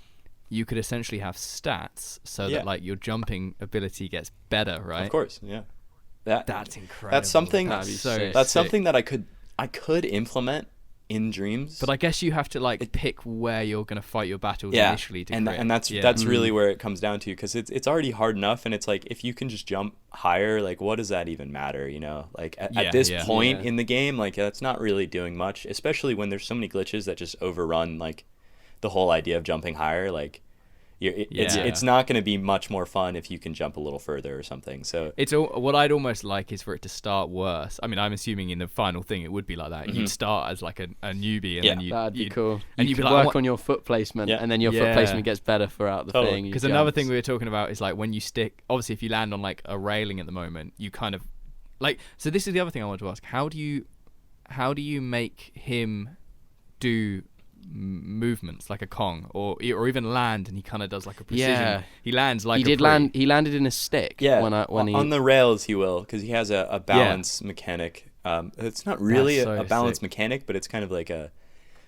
you could essentially have stats so that like your jumping ability gets better, right? Of course, that's incredible. That's something. That's something that I could implement in Dreams. But I guess you have to like pick where you're going to fight your battles initially to create. And that's really where it comes down to, because it's already hard enough, and it's like, if you can just jump higher, like, what does that even matter, you know? Like, at this point in the game, like, that's not really doing much, especially when there's so many glitches that just overrun like the whole idea of jumping higher. Like, it's not going to be much more fun if you can jump a little further or something. So what I'd almost like is for it to start worse. I mean, I'm assuming in the final thing it would be like that. You'd start as like a newbie, and then that'd be cool. And you'd be like, work on your foot placement, and then your foot placement gets better throughout the thing. Because another thing we were talking about is like, when you stick, obviously if you land on like a railing at the moment, you kind of like. So this is the other thing I wanted to ask: how do you make him do movements like a Kong, or even land, and he kind of does like a precision. He lands like he landed in a stick. On the rails he will, because he has a balance mechanic. It's not really a balance mechanic, but it's kind of like a.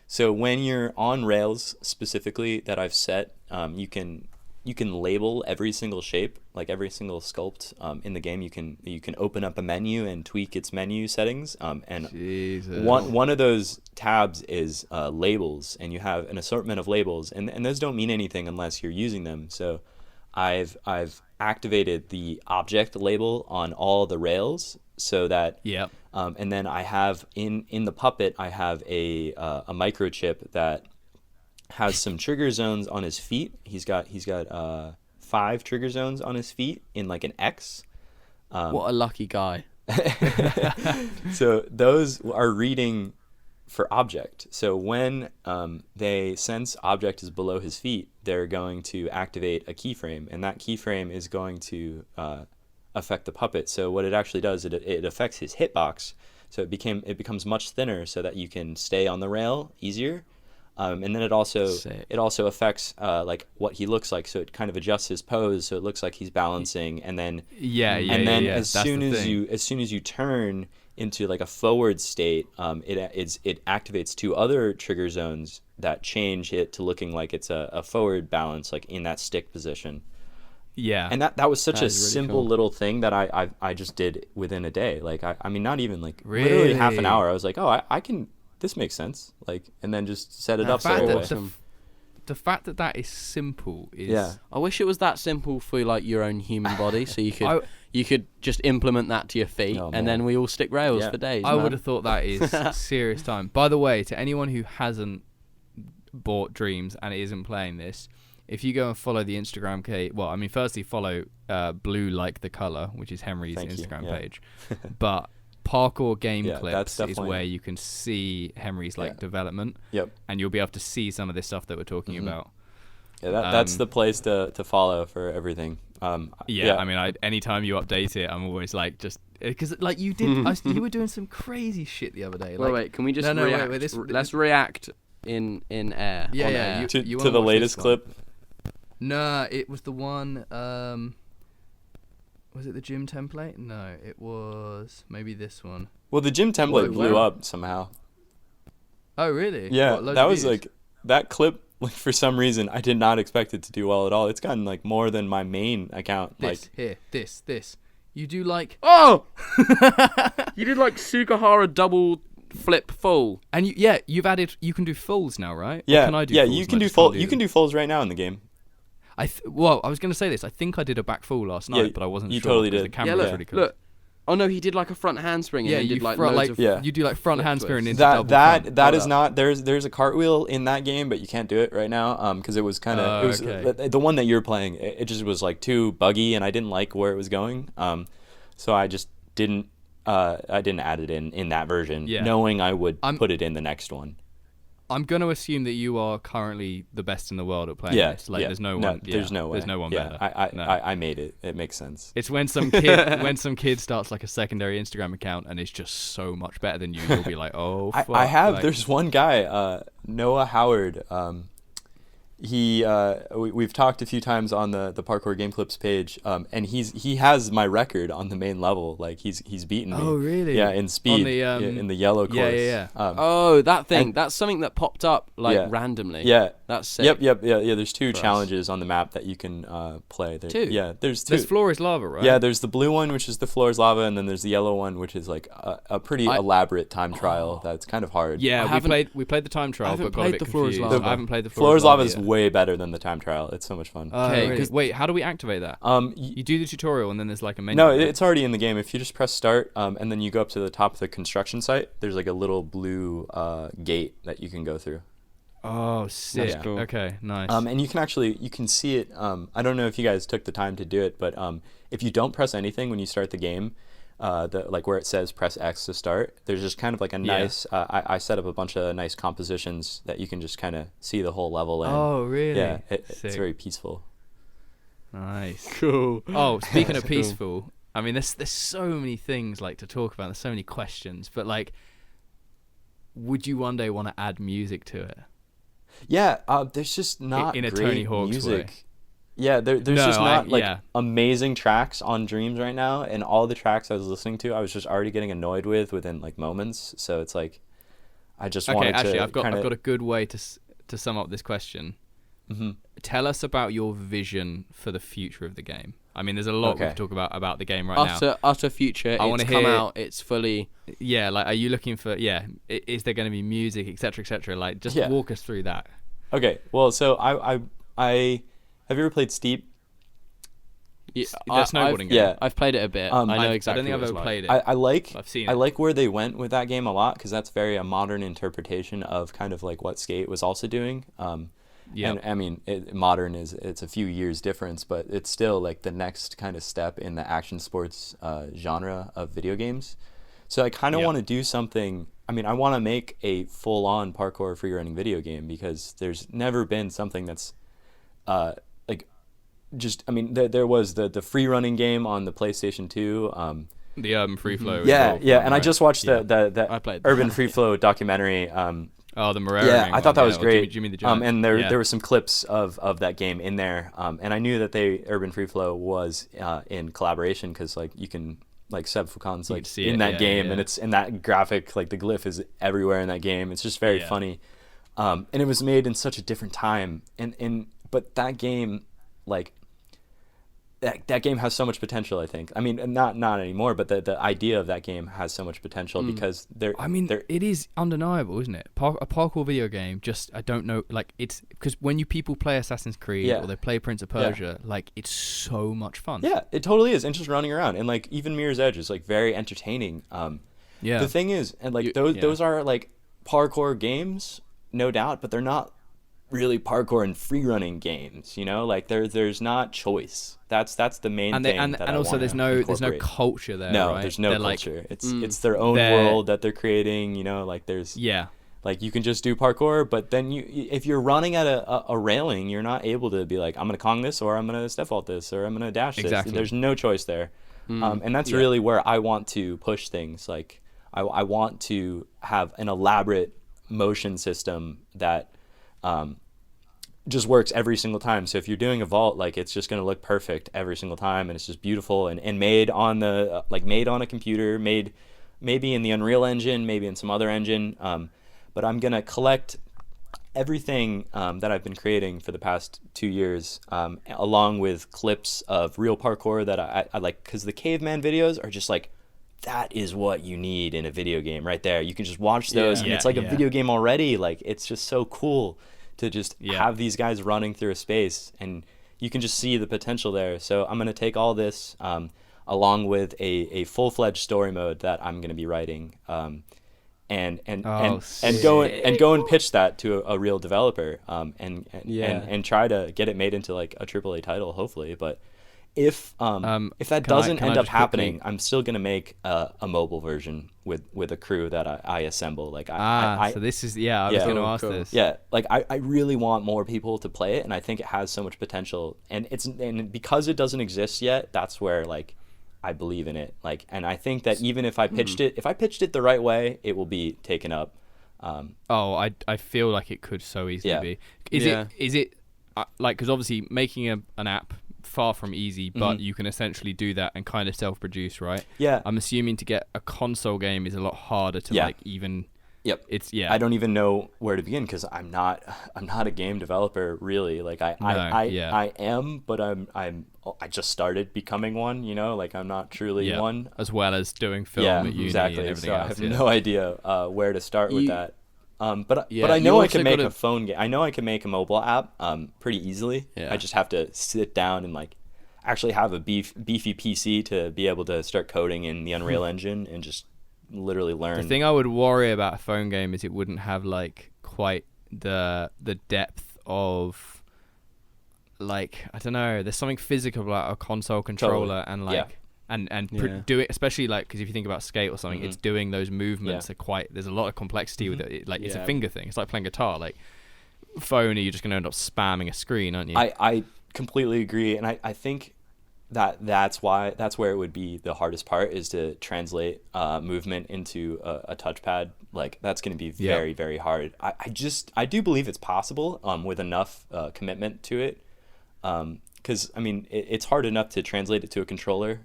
So when you're on rails specifically that I've set, you can label every single shape, like every single sculpt in the game. You can open up a menu and tweak its menu settings. And one of those tabs is labels, and you have an assortment of labels, and those don't mean anything unless you're using them. So I've activated the object label on all the rails, so that and then I have in the puppet I have a microchip that has some trigger zones on his feet. He's got 5 trigger zones on his feet in like an X. What a lucky guy. So those are reading for object. So when they sense object is below his feet, they're going to activate a keyframe, and that keyframe is going to affect the puppet. So what it actually does, it affects his hitbox. So it becomes much thinner, so that you can stay on the rail easier. And then it also affects like what he looks like, so it kind of adjusts his pose so it looks like he's balancing, and then as soon as you turn into like a forward state, it activates 2 other trigger zones that change it to looking like it's a forward balance, like in that stick position. Yeah. And that was such a really simple cool. little thing that I just did within a day. Like I mean, not even like Really? literally half an hour. I was like, oh, I can. This makes sense. Like, and then just set it up. The fact that is simple is. I wish it was that simple for like your own human body, so you could just implement that to your feet, and then we all stick rails for days. I would have thought that is serious time. By the way, to anyone who hasn't bought Dreams and isn't playing this, if you go and follow the Instagram firstly follow Blue Like the Color, which is Henry's Instagram page, but Parkour game clips is where you can see Henry's development. Yep. And you'll be able to see some of this stuff that we're talking about. Yeah, that's the place to follow for everything. I mean, anytime you update it, I'm always like, just because like you did, you were doing some crazy shit the other day. Like, wait, can we just react? Let's react in air. Yeah, air. To the latest clip. No, it was the one. Was it the gym template? No, it was maybe this one. Well, the gym template blew up somehow. Oh, really? Yeah, that was like that clip. Like, for some reason, I did not expect it to do well at all. It's gotten like more than my main account. This. You do like you did like Sugahara double flip full, and you've added. You can do fulls now, right? Yeah, or can I do fulls you can do full. You can do fulls right now in the game. I was going to say this. I think I did a back full last night, but I wasn't sure. You totally did. The camera was really cool. Look. Oh no, he did like a front handspring. And you did like you do like front handspring into that. double That front. is not. There's a cartwheel in that game, but you can't do it right now. Because it was kind of the one that you're playing. It just was like too buggy, and I didn't like where it was going. So I just didn't. I didn't add it in that version, knowing I would put it in the next one. I'm going to assume that you are currently the best in the world at playing this. Like, there's no one. There's no way. There's no one better. I made it. It makes sense. It's when some kid starts like a secondary Instagram account and it's just so much better than you. You'll be like, oh, fuck. I have. There's one guy, Noah Howard. We've talked a few times on the Parkour Game Clips page, and he has my record on the main level. Like he's beaten me. Oh really? Yeah, in speed, in the yellow course. Yeah. That thing. That's something that popped up randomly. Yeah. That's sick. Yep. Yeah. There's 2 challenges on the map that you can play. 2. Yeah. There's 2. There's floor is lava, right? Yeah. There's the blue one, which is the floor is lava, and then there's the yellow one, which is like a pretty elaborate time trial. That's kind of hard. Yeah. We played the time trial, but got a bit confused. I haven't played the floor is lava. Is way better than the time trial. It's so much fun. Okay, really? Wait, how do we activate that? You do the tutorial and then there's like a menu. No, it's already in the game. If you just press start, and then you go up to the top of the construction site, there's like a little blue gate that you can go through. Oh, sick. That's cool. Okay, nice. And you can see it. I don't know if you guys took the time to do it, but if you don't press anything when you start the game, like where it says press X to start, there's just kind of like a nice I set up a bunch of nice compositions that you can just kind of see the whole level in. Oh really? Yeah, it's very peaceful. Nice. Cool. Oh, speaking of peaceful, I mean there's so many things like to talk about, there's so many questions, but like would you one day want to add music to it? Yeah, there's just not in a great Tony Hawk's music. way. Yeah, there's just not amazing tracks on Dreams right now, and all the tracks I was listening to, I was just already getting annoyed within like moments. So it's like, I just wanted to. Actually, I've got a good way to sum up this question. Mm-hmm. Tell us about your vision for the future of the game. I mean, there's a lot we can talk about the game right now. Utter future. I want to come out. It's fully. Yeah, like, are you looking for? Yeah, is there going to be music, etc., etc.? Like, just walk us through that. Okay. Well, so I have you ever played Steep? Yeah, the snowboarding game. Yeah, I've played it a bit. I know exactly. I don't think I've ever played it. I've seen it. I like where they went with that game a lot, because that's very a modern interpretation of kind of like what Skate was also doing. And I mean, modern it's a few years difference, but it's still like the next kind of step in the action sports genre of video games. So I kind of want to do something. I mean, I want to make a full-on parkour freerunning video game, because there's never been something that's like just. I mean, there was the freerunning game on the PlayStation 2. The Urban Free Flow. Yeah, and I just watched the I played Urban Free Flow documentary. Oh, the Marrero Yeah, Ring I thought one, that was great. Jimmy the Giant. And there were some clips of that game in there. And I knew that Urban Free Flow was in collaboration because like you can like Seb Fucon's like in that game, and it's in that graphic, like the glyph is everywhere in that game. It's just very funny. And it was made in such a different time. But that game, like that game has so much potential, I think. I mean, not anymore, but the idea of that game has so much potential because it is undeniable, isn't it? A parkour video game, just, I don't know, like, it's because when people play Assassin's Creed or they play Prince of Persia, like, it's so much fun. Yeah, it totally is. And just running around, and like even Mirror's Edge is like very entertaining. The thing is, and like those are like parkour games, no doubt, but they're not really parkour and free running games, you know, like there's not choice. That's the main thing. And also there's no culture there. No, right? there's no they're culture. It's their own world that they're creating, you know, like there's like you can just do parkour, but then if you're running at a railing, you're not able to be like, I'm gonna Kong this, or I'm gonna step vault this, or I'm gonna dash this. There's no choice there. And that's really where I want to push things. Like I want to have an elaborate motion system that just works every single time. So if you're doing a vault, like it's just going to look perfect every single time, and it's just beautiful and made on the made on a computer, made maybe in the Unreal Engine, maybe in some other engine. But I'm going to collect everything that I've been creating for the past 2 years, along with clips of real parkour that I like, because the caveman videos are just like, that is what you need in a video game right there. You can just watch those and it's like a video game already. Like it's just so cool to just have these guys running through a space, and you can just see the potential there. So I'm going to take all this along with a full-fledged story mode that I'm going to be writing, and go and pitch that to a real developer, and try to get it made into like a AAA title, hopefully. But if that doesn't end up happening, I'm still gonna make a mobile version with a crew that I assemble. Like so this is I was gonna ask this. Yeah, like I really want more people to play it, and I think it has so much potential. And because it doesn't exist yet, that's where like I believe in it. Like, and I think that even if I pitched it the right way, it will be taken up. I feel like it could so easily be. Is it like, because obviously making an app, far from easy, but you can essentially do that and kind of self-produce, right? Yeah. I'm assuming to get a console game is a lot harder to like even. Yep. It's I don't even know where to begin because I'm not a game developer really. Like I am, but I just started becoming one. You know, like I'm not truly one. As well as doing film at uni and everything so else. I have no idea where to start with that. But I know I can make a phone game. I know I can make a mobile app pretty easily. Yeah. I just have to sit down and like actually have a beefy PC to be able to start coding in the Unreal Engine and just literally learn. The thing I would worry about a phone game is it wouldn't have like quite the depth of, like, I don't know, there's something physical about a console controller and like do it, especially like because if you think about skate or something, it's doing those movements are quite, there's a lot of complexity with it. Like it's a finger thing. It's like playing guitar. Like phone, you're just gonna end up spamming a screen, aren't you? I completely agree, and I think that's where it would be the hardest part, is to translate movement into a touchpad. Like that's going to be very very hard. I do believe it's possible with enough commitment to it, because I mean it's hard enough to translate it to a controller,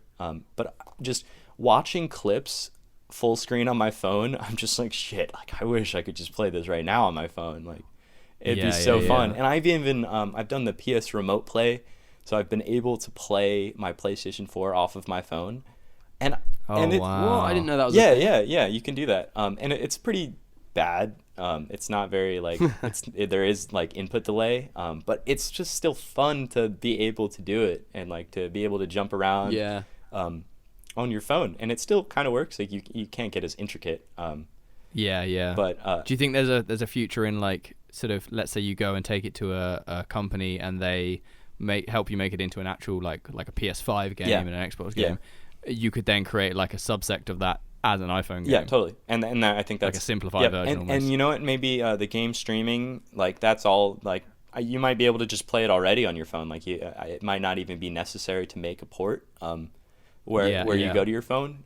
but just watching clips full screen on my phone, I'm just like, shit, like I wish I could just play this right now on my phone. Like it'd be so fun. And I've even I've done the PS Remote Play. So I've been able to play my PlayStation 4 off of my phone, and wow! I didn't know that was yeah. You can do that, and it's pretty bad. It's not very like there is like input delay, but it's just still fun to be able to do it and like to be able to jump around on your phone, and it still kind of works. Like you can't get as intricate. But do you think there's a future in like sort of, let's say you go and take it to a company and they help you make it into an actual like a PS5 game and an Xbox game, you could then create like a subsect of that as an iPhone game. Yeah, totally. And that, I think that's like a simplified version. And you know what? Maybe the game streaming, like that's all like you might be able to just play it already on your phone. Like it might not even be necessary to make a port where you go to your phone.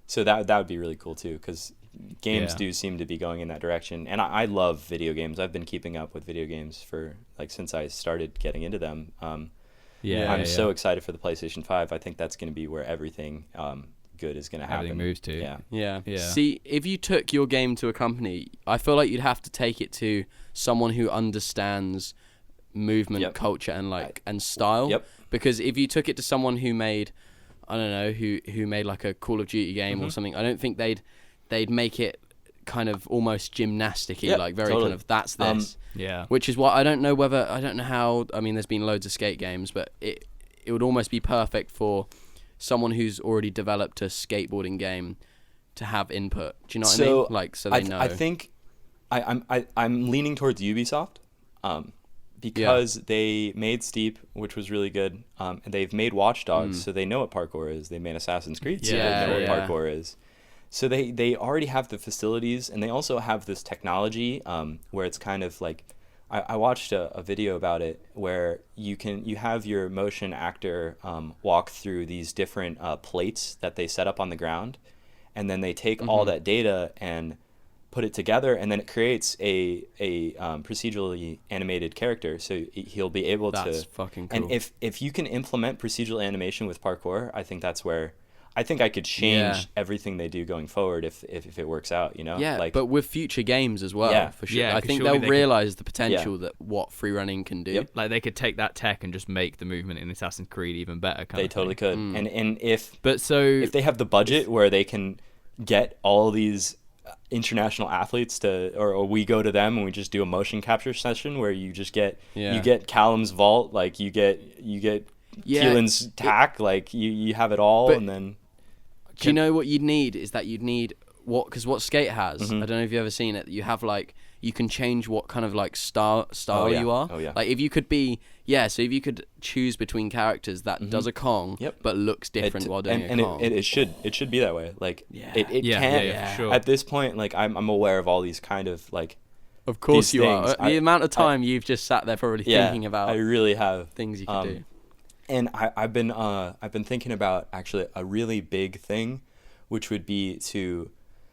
So that would be really cool too, because games do seem to be going in that direction, and I love video games. I've been keeping up with video games for like since I started getting into them. I'm so excited for the PlayStation 5. I think that's going to be where everything good is going to happen. Everything moves to. Yeah. See, if you took your game to a company, I feel like you'd have to take it to someone who understands movement, culture, and style. Yep. Because if you took it to someone who made, I don't know, who made like a Call of Duty game or something, I don't think they'd make it kind of almost gymnastic-y, like very kind of that's this. Which is why I don't know how. I mean, there's been loads of skate games, but it would almost be perfect for someone who's already developed a skateboarding game to have input. Do you know what I mean? Like, so they know. I think I'm leaning towards Ubisoft, because they made Steep, which was really good, and they've made Watch Dogs, so they know what parkour is. They made Assassin's Creed, so they know what parkour is. So they already have the facilities, and they also have this technology where it's kind of like, I watched a video about it where you have your motion actor walk through these different plates that they set up on the ground, and then they take all that data and put it together, and then it creates a procedurally animated character. So he'll be able to. That's fucking cool. And if you can implement procedural animation with parkour, I think that's where. I think I could change everything they do going forward if it works out, you know? Yeah, like, but with future games as well, for sure. I think they'll realise the potential that what free running can do. Yep. Like, they could take that tech and just make the movement in Assassin's Creed even better. They totally could. And if they have the budget where they can get all these international athletes to, or we go to them and we just do a motion capture session where you just get you get Callum's vault, like you get Keelan's tack, like you have it all, and then. Do you know what you'd need? Is that you'd need because what skate has, I don't know if you've ever seen it, you have like, you can change what kind of like style you are. Oh, yeah. Like if you could be, so if you could choose between characters that does a Kong, but looks different while doing a Kong. It should be that way. Like it can, for sure. At this point, like I'm aware of all these kind of like. Of course you are. The amount of time you've just sat there probably thinking about. I really have things you could do. And I've been thinking about actually a really big thing, which would be to,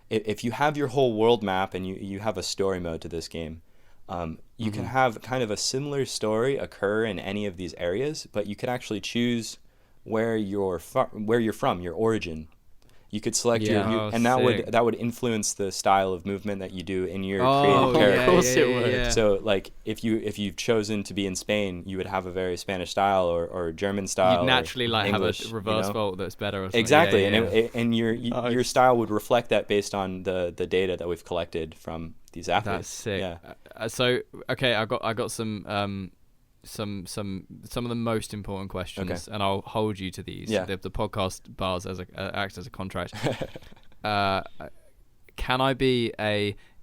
if you have your whole world map and you have a story mode to this game, you can have kind of a similar story occur in any of these areas, but you could actually choose where you're from, your origin. You could select and that would influence the style of movement that you do in your creative character. Of course it would. Yeah. So like if you've chosen to be in Spain, you would have a very Spanish style or German style. You'd naturally like English, have a reverse vault that's better or something. Exactly, and your style would reflect that based on the data that we've collected from these athletes. That's sick. Yeah. So okay, I got some of the most important questions, and I'll hold you to these. The podcast bars act as a contract. Can I be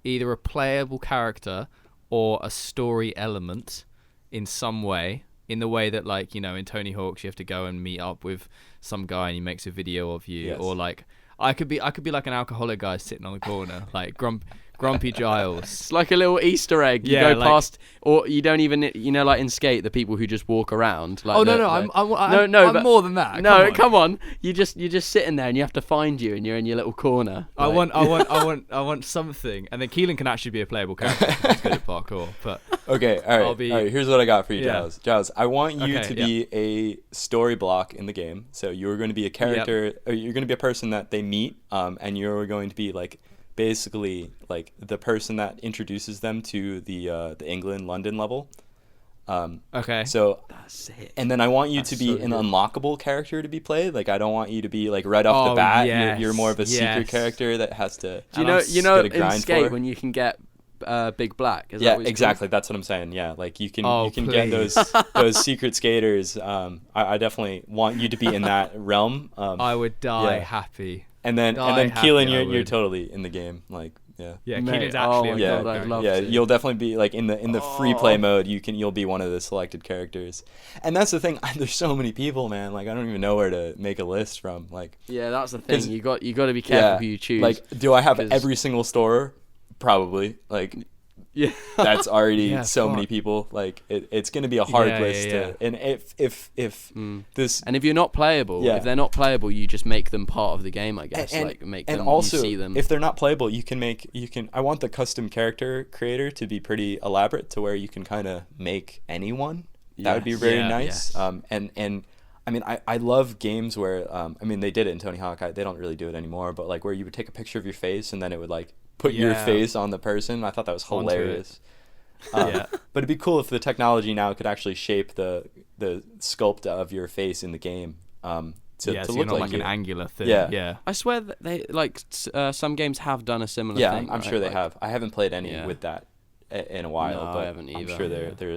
either a playable character or a story element in some way? In the way that, like, you know, in Tony Hawk's you have to go and meet up with some guy and he makes a video of you, or like I could be like an alcoholic guy sitting on the corner, like Grumpy Giles. It's like a little Easter egg. You go past, or you don't even, you know, like in Skate, the people who just walk around. Like I'm more than that. Come on. You're just sitting there, and you have to find you, and you're in your little corner. I want something, and then Keelan can actually be a playable character. He's good at parkour, but okay, all right. Here's what I got for you, Giles. Giles, I want you to be a story block in the game. So you're going to be a character, or you're going to be a person that they meet, and you're going to be like. Basically, like the person that introduces them to the England London level. Okay. So that's it. And then I want you to be an unlockable character to be played. Like I don't want you to be like right off the bat. Yes, you're more of a secret character that has to. Do you know in Skate when you can get Big Black? Is that exactly. Called? That's what I'm saying. Yeah, like you can get those secret skaters. I definitely want you to be in that realm. I would die happy. And then Keelan, you're totally in the game, like Keelan's actually God, I'd love to. You'll definitely be like in the free play mode. You'll be one of the selected characters, and that's the thing. There's so many people, man. Like I don't even know where to make a list from. Like that's the thing. You got to be careful who you choose. Like, do I have every single store? Probably. Like Yeah. That's already Yeah, so fuck. many people. Like it's going to be a hard list. Yeah. And if this And if you're not playable, Yeah. if they're not playable, you just make them part of the game, I guess. and, like make and them, also you see them. if they're not playable, I want the custom character creator to be pretty elaborate to where you can kind of make anyone. That would be Yes. very Yeah, nice. yes. And I mean, I love games where I mean, they did it in Tony Hawk. They don't really do it anymore, but like where you would take a picture of your face and then it would like put your Yeah. face on the person. I thought that was Onto it. hilarious. Yeah. But it'd be cool if the technology now could actually shape the sculpt of your face in the game to So look you're not like like you. an angular thing. Yeah. Yeah. I swear that they like some games have done a similar Yeah, thing. I'm right? sure they Like, have. I haven't played any Yeah. with that in a while, No, I but haven't I'm either. sure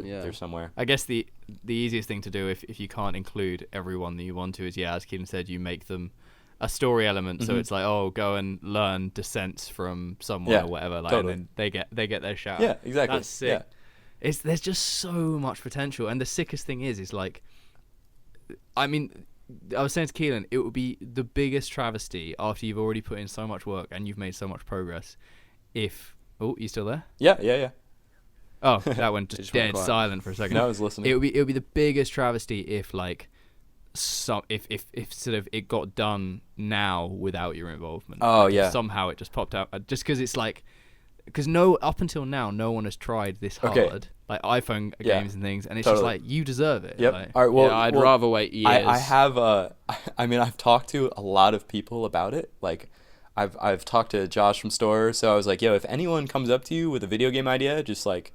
Yeah. they're somewhere. I guess the easiest thing to do if you can't include everyone that you want to is, as Keelan said, you make them a story element. So Mhm. it's like, oh, go and learn descents from someone Yeah, or whatever, like, totally. and then they get their shout. Yeah, exactly. That's sick. Yeah. There's just so much potential, and the sickest thing is like, I mean, I was saying to Keelan, it would be the biggest travesty after you've already put in so much work and you've made so much progress. If you still there? Yeah. Oh, that went It just just went dead quiet. silent for a second. No, I was listening. It would be the biggest travesty if like if sort of it got done now without your involvement. Oh, Like, if yeah. somehow it just popped out just because it's like because up until now no one has tried this hard Okay. like iPhone Yeah, games and things, and it's totally. just like you deserve it. Yep. Like, All right. Well, yeah, I'd well, rather wait years. I have I mean, I've talked to a lot of people about it. Like, I've talked to Josh from Store, so I was like, yo, if anyone comes up to you with a video game idea, just like,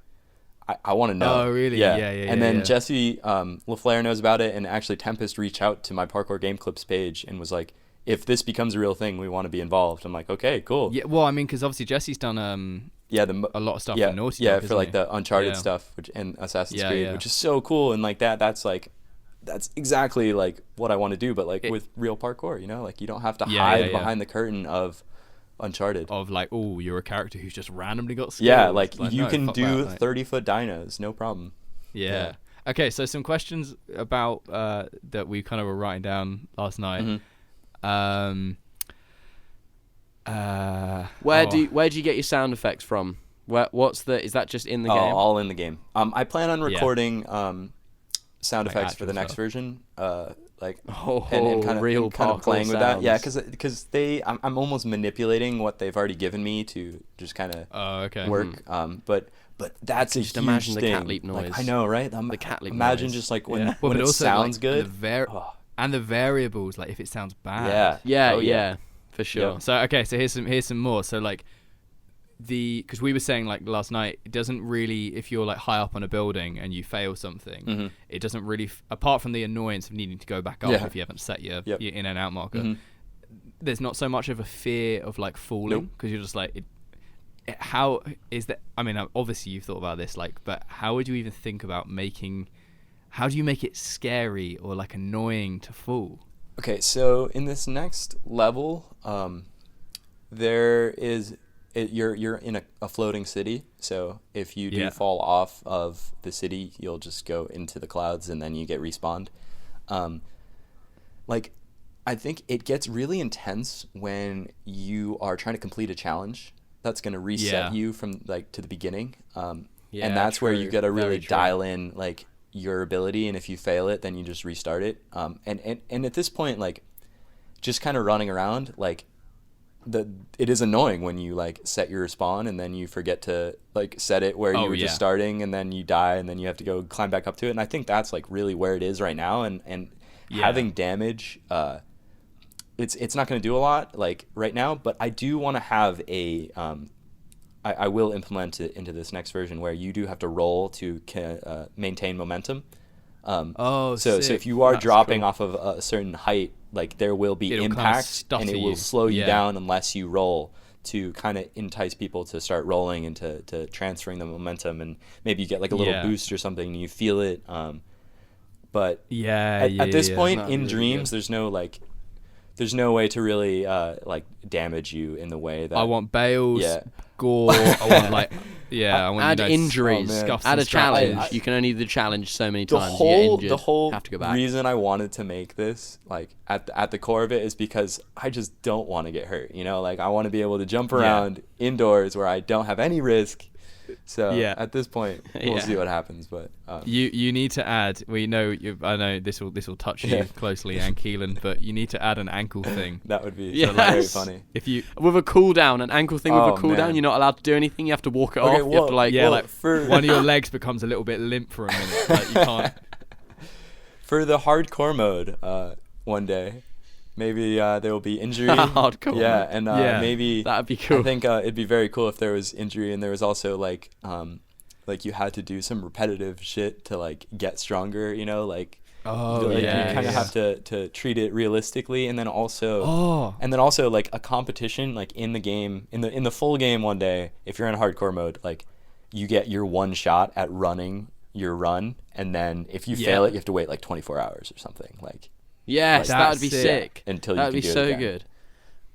I want to know. Oh, really? Yeah. Yeah, And then yeah. Jesse LaFleur knows about it, and actually Tempest reached out to my Parkour Game Clips page and was like, if this becomes a real thing, we want to be involved. I'm like, okay, cool. Yeah, well, I mean, because obviously Jesse's done Yeah, a lot of stuff yeah, for Naughty yeah, Dog, for isn't like he? the Uncharted Yeah. stuff, and Assassin's Yeah, Creed, yeah. which is so cool, and like that's exactly like what I want to do, but like with real parkour, like you don't have to hide behind the curtain of Uncharted. Of like, oh, you're a character who's just randomly got skills. Yeah, like you no, can fuck do that, mate. 30-foot dynos, no problem. Yeah. Okay, so some questions about that we kind of were writing down last night. Mhm. Where do you get your sound effects from? Is that just in the game? All in the game. I plan on recording sound Like effects for the actual next stuff. version. And real kind of playing parkour with that. Yeah, sounds. because I'm almost manipulating what they've already given me to just kind of Oh, okay. work. But that's a Just huge imagine the thing. cat leap Like, noise. I know, right? The cat leap Imagine noise. just like when Yeah. when but it also, sounds like, good. And the variables, like if it sounds bad. Yeah. Yeah, Oh, yeah, for sure. Yeah. So okay, so here's some more. So like because we were saying like last night, it doesn't really, if you're like high up on a building and you fail something, Mhm. it doesn't really apart from the annoyance of needing to go back up Yeah. if you haven't set your Yep. in and out marker. Mhm. There's not so much of a fear of like falling Nope. because you're just like how is that? I mean, obviously you've thought about this, like, but how would you even think about how do you make it scary or like annoying to fall? Okay, so in this next level, you're in a floating city. So if you do Yeah. fall off of the city, you'll just go into the clouds and then you get respawned. Like, I think it gets really intense when you are trying to complete a challenge that's going to reset you from like to the beginning. Yeah, And that's where you true. got to really Very true. dial in like your ability, and if you fail it, then you just restart it. And at this point, like, just kind of running around, like, it is annoying when you like set your respawn and then you forget to like set it where you were just starting, and then you die and then you have to go climb back up to it. And I think that's like really where it is right now. And having damage, it's not going to do a lot like right now, but I do want to have a I will implement it into this next version where you do have to roll to maintain momentum. So if you are dropping off of a certain height, like there will be It'll impact, kinda and it stutter will you. slow you Yeah. down unless you roll to kind of entice people to start rolling and to transferring the momentum, and maybe you get like a little boost or something and you feel it. But at this point Not in really Dreams, good. there's no way to really like damage you in the way that I want bales, Yeah. gore. I want like, I want Add you know, injuries. Oh, man. scuffs Add and a challenge. scratches. You can only do the challenge so many the times. whole you get injured, the whole have to go back. reason I wanted to make this like at the core of it is because I just don't want to get hurt. Like I want to be able to jump around indoors where I don't have any risk. So at this point, we'll see what happens. But you need to add. I know this will touch you closely, and Keelan, but you need to add an ankle thing. That would be very funny. If you with a cooldown, an ankle thing with a cooldown, you're not allowed to do anything. You have to walk it off. You have to one of your legs becomes a little bit limp for a minute. Like you can't. For the hardcore mode, one day. Maybe there will be injury. Hardcore. Yeah, and maybe that'd be cool. I think it'd be very cool if there was injury, and there was also like you had to do some repetitive shit to like get stronger. You know, you kind of have to treat it realistically, and then also like a competition like in the game in the full game one day. If you're in hardcore mode, like you get your one shot at running your run, and then if you fail it, you have to wait like 24 hours or something. Like. Yes, that would be sick. Until that would be so again. good.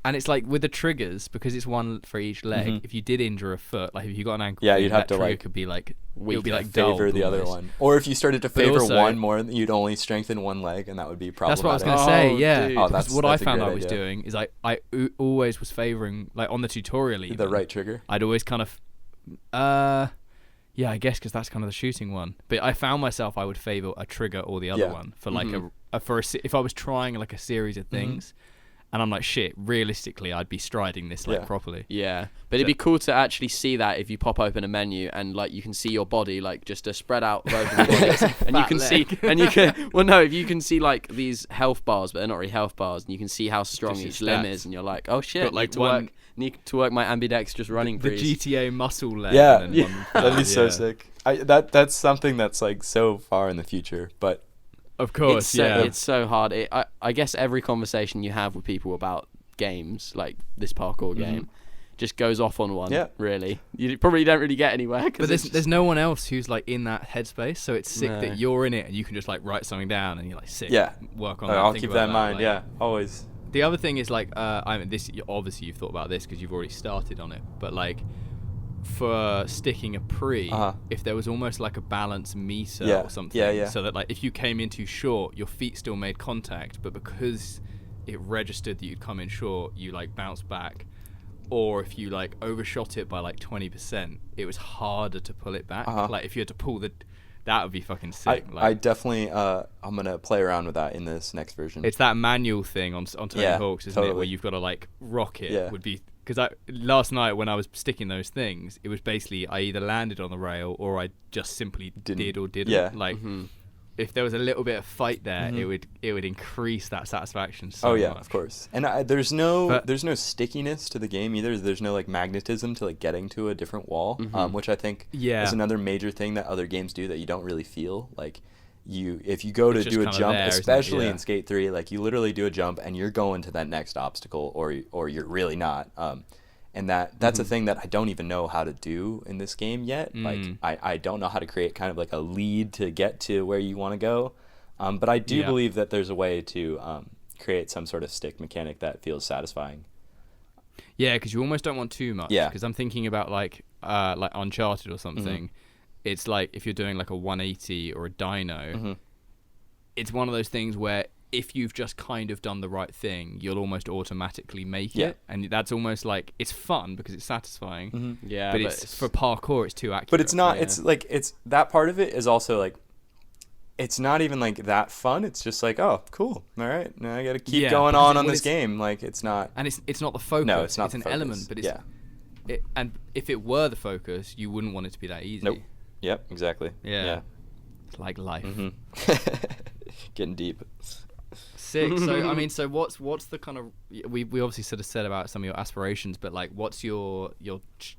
And it's like with the triggers, because it's one for each leg. If you did injure a foot, like if you got an ankle, you'd have to like could be like it would be like favor the other one. Or if you started to favor one more, you'd only strengthen one leg, and that would be problematic. That's what I was gonna say. Yeah, dude. That's what I found I was doing is I always was favoring like on the tutorial even, the right trigger. I'd always kind of yeah, I guess because that's kind of the shooting one. But I found myself I would favor a trigger or the other one for like if I was trying like a series of things, and I'm like shit. Realistically, I'd be striding this like properly. Yeah, but it'd be cool to actually see that if you pop open a menu and like you can see your body like just a spread out version of your body, and you can see if you can see like these health bars, but they're not really health bars, and you can see how strong each limb is, and you're like, oh shit, need to work my ambidextrous running the breeze. GTA muscle leg. That'd be so sick. That's something that's like so far in the future, but of course, it's so hard. I guess every conversation you have with people about games like this parkour game just goes off on one. Really, you probably don't really get anywhere. But there's no one else who's like in that headspace, so it's sick that you're in it and you can just like write something down and you're like sick. Work on that. I'll keep that in mind. Like, always. The other thing is like, this obviously you've thought about this because you've already started on it, but like for sticking a pre, if there was almost like a balance meter or something, so that like if you came in too short, your feet still made contact, but because it registered that you'd come in short, you like bounced back, or if you like overshot it by like 20%, it was harder to pull it back. Like if you had to pull that would be fucking sick. I definitely, I'm going to play around with that in this next version. It's that manual thing on Tony Hawk's, isn't it? Where you've got to like rock it. Would be because last night when I was sticking those things, it was basically I either landed on the rail or I just simply did or didn't. Yeah. Like if there was a little bit of fight there, it would increase that satisfaction so much. Of course. And there's no stickiness to the game either. There's no like magnetism to like getting to a different wall, which I think is another major thing that other games do that you don't really feel. Like if you go to do a jump, especially in Skate 3, like you literally do a jump and you're going to that next obstacle or you're really not. And that's a thing that I don't even know how to do in this game yet. Like I don't know how to create kind of like a lead to get to where you want to go. But I do believe that there's a way to create some sort of stick mechanic that feels satisfying. Yeah, because you almost don't want too much. Yeah. Because I'm thinking about like Uncharted or something. It's like if you're doing like a 180 or a dyno, it's one of those things where if you've just kind of done the right thing, you'll almost automatically make it, and that's almost like it's fun because it's satisfying. But it's for parkour, it's too accurate. But it's not. It's like it's that part of it is also like it's not even like that fun. It's just like, oh, cool, all right, now I got to keep going on this game. Like it's not, and it's not the focus. No, it's not. It's an element, but it's and if it were the focus, you wouldn't want it to be that easy. Nope. Yep. Exactly. Yeah. It's like life. Getting deep. Sick. So I mean, so what's the kind of we obviously sort of said about some of your aspirations, but like, what's your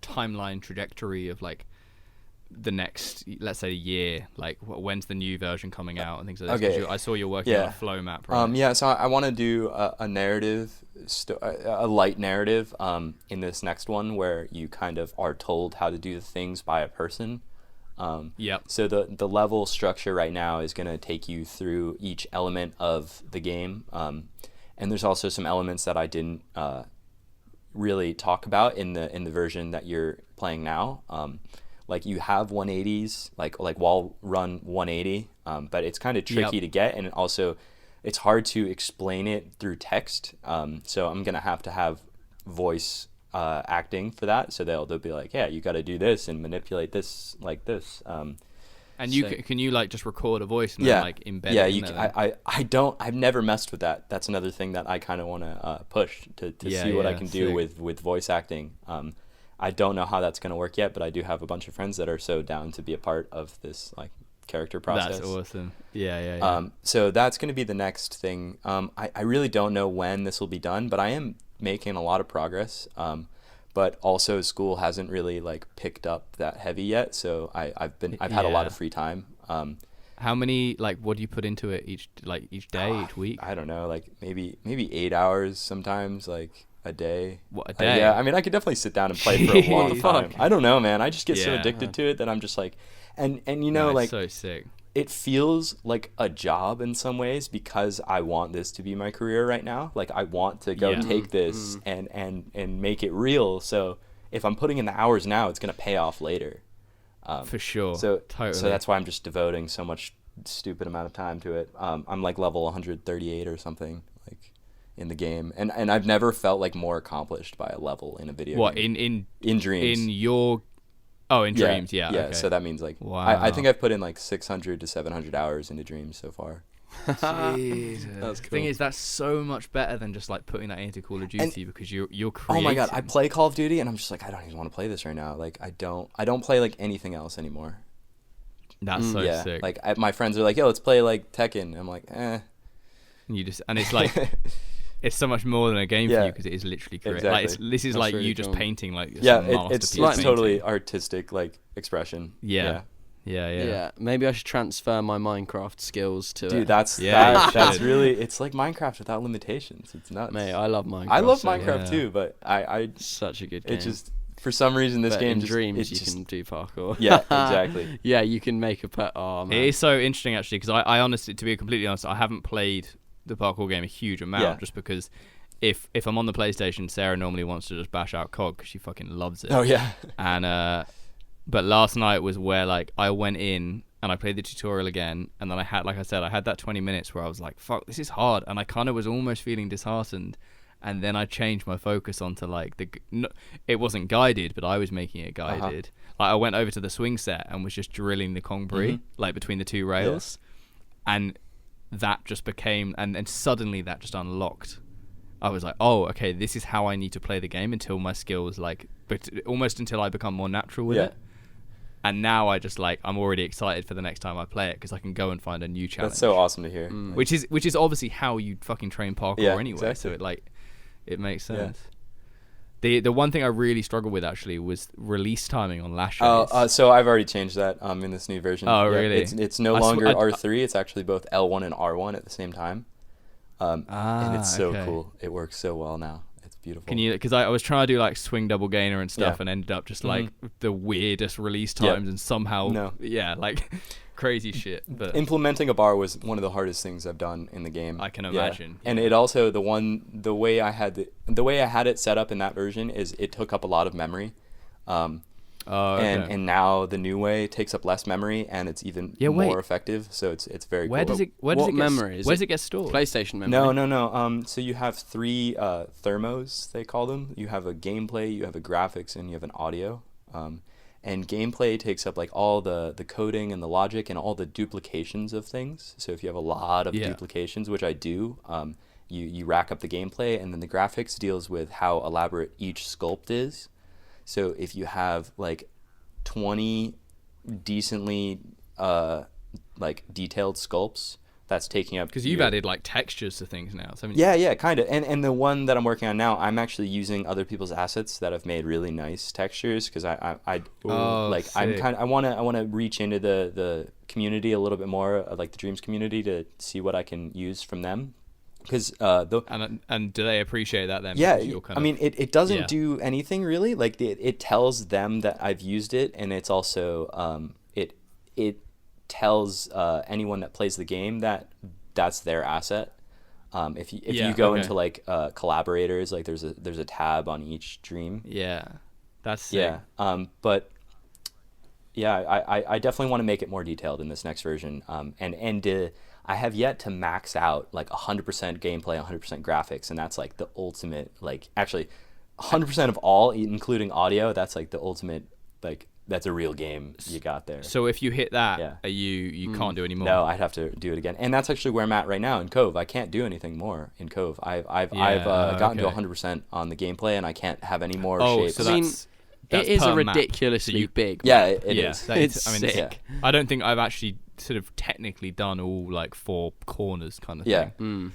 timeline trajectory of like the next, let's say, year? Like, when's the new version coming out and things like that? Okay. I saw you're working on a flow map. Right? So I want to do a narrative, a light narrative, in this next one where you kind of are told how to do the things by a person. So the level structure right now is going to take you through each element of the game, and there's also some elements that I didn't really talk about in the version that you're playing now. Like you have 180s, like wall run 180, but it's kind of tricky to get, and also it's hard to explain it through text. So I'm gonna have to have voice acting for that, so they'll be like, yeah, you got to do this and manipulate this like this. And can you like just record a voice and then like embed it in there? I've never messed with that. That's another thing that I kind of want to push to see what I can do with voice acting. I don't know how that's going to work yet, but I do have a bunch of friends that are so down to be a part of this like character process. That's awesome. Yeah. So that's going to be the next thing. I really don't know when this will be done, but I am making a lot of progress. But also school hasn't really like picked up that heavy yet, so I've had a lot of free time. How many, like, what do you put into it each day, each week? I don't know, like maybe 8 hours sometimes, like a day. What, a day? Yeah, I mean, I could definitely sit down and play for a long time. I don't know, man. I just get so addicted to it that I'm just like, and you know, like, so sick. It feels like a job in some ways because I want this to be my career right now. Like, I want to go take this and make it real. So if I'm putting in the hours now, it's going to pay off later. For sure. So totally. that's why I'm just devoting so much stupid amount of time to it. I'm like level 138 or something like in the game. And I've never felt like more accomplished by a level in a video game. What, in Dreams? In your... Oh, in Dreams, yeah. Yeah, okay. So that means like, wow. I think I've put in like 600 to 700 hours into Dreams so far. Jesus. That's cool. The thing is, that's so much better than just like putting that into Call of Duty because you're creating. Oh my god, I play Call of Duty and I'm just like, I don't even want to play this right now. Like, I don't play like anything else anymore. That's so sick. Like my friends are like, yo, let's play like Tekken. I'm like, eh. And it's like it's so much more than a game for you because it is literally creative. Exactly. Like this is That's like really you just cool. painting like it's totally artistic like expression. Yeah. Maybe I should transfer my Minecraft skills to Dude, it. that's really, it's like Minecraft without limitations. It's nuts. Mate, I love Minecraft. I love Minecraft too, but I such a good game. it just, for some reason, this game in just, Dreams you can do parkour. Yeah, exactly. Yeah, you can make a pet. Oh man, it is so interesting actually because I honestly, to be completely honest, I haven't played the parkour game a huge amount just because if I'm on the PlayStation, Sarah normally wants to just bash out COD because she fucking loves it. Oh yeah. And but last night was where like I went in and I played the tutorial again, and then I had that 20 minutes where I was like, fuck, this is hard, and I kind of was almost feeling disheartened, and then I changed my focus onto like it wasn't guided, but I was making it guided. Like I went over to the swing set and was just drilling the Kong Brie like between the two rails, and that just became and suddenly that just unlocked. I was like, oh, okay, this is how I need to play the game until my skills but almost until I become more natural with it. And now I just like, I'm already excited for the next time I play it because I can go and find a new challenge. That's so awesome to hear. Which is obviously how you fucking train parkour anyway. Exactly. So it makes sense. The one thing I really struggled with actually was release timing on lashes. So I've already changed that in this new version. Oh, really? It's no longer R3. It's actually both L1 and R1 at the same time. And it's so cool. It works so well now. It's beautiful. Can you? Because I was trying to do like swing double gainer and stuff, and ended up just like the weirdest release times, and somehow like crazy shit. But implementing a bar was one of the hardest things I've done in the game. I can imagine. And it also the way I had it set up in that version is it took up a lot of memory. And now the new way takes up less memory and it's even more effective. So it's very cool. Where does it get stored? PlayStation memory? No. So you have 3 thermos, they call them. You have a gameplay, you have a graphics, and you have an audio. And gameplay takes up like all the coding and the logic and all the duplications of things. So if you have a lot of duplications, which I do, you rack up the gameplay, and then the graphics deals with how elaborate each sculpt is. So if you have like 20 decently like detailed sculpts, that's taking up... Because you've added like textures to things now. So kind of. And the one that I'm working on now, I'm actually using other people's assets that have made really nice textures because I want to reach into the community a little bit more, like the Dreams community, to see what I can use from them. Because and do they appreciate that then? Yeah, it doesn't do anything really. Like it tells them that I've used it, and it's also it tells anyone that plays the game that that's their asset. If you go into like collaborators, like there's a tab on each dream. Yeah, that's sick. But I definitely want to make it more detailed in this next version. I have yet to max out like 100% gameplay, 100% graphics, and that's like the ultimate. Like actually, 100% of all, including audio, that's like the ultimate, like that's a real game you got there. So if you hit that, you can't do any more. No, I'd have to do it again. And that's actually where I'm at right now in Cove. I can't do anything more in Cove. I've gotten to 100% on the gameplay, and I can't have any more shapes. So it is a ridiculously big map. Yeah, it is. It's sick. Yeah. I don't think I've actually sort of technically done all like 4 corners kind of thing.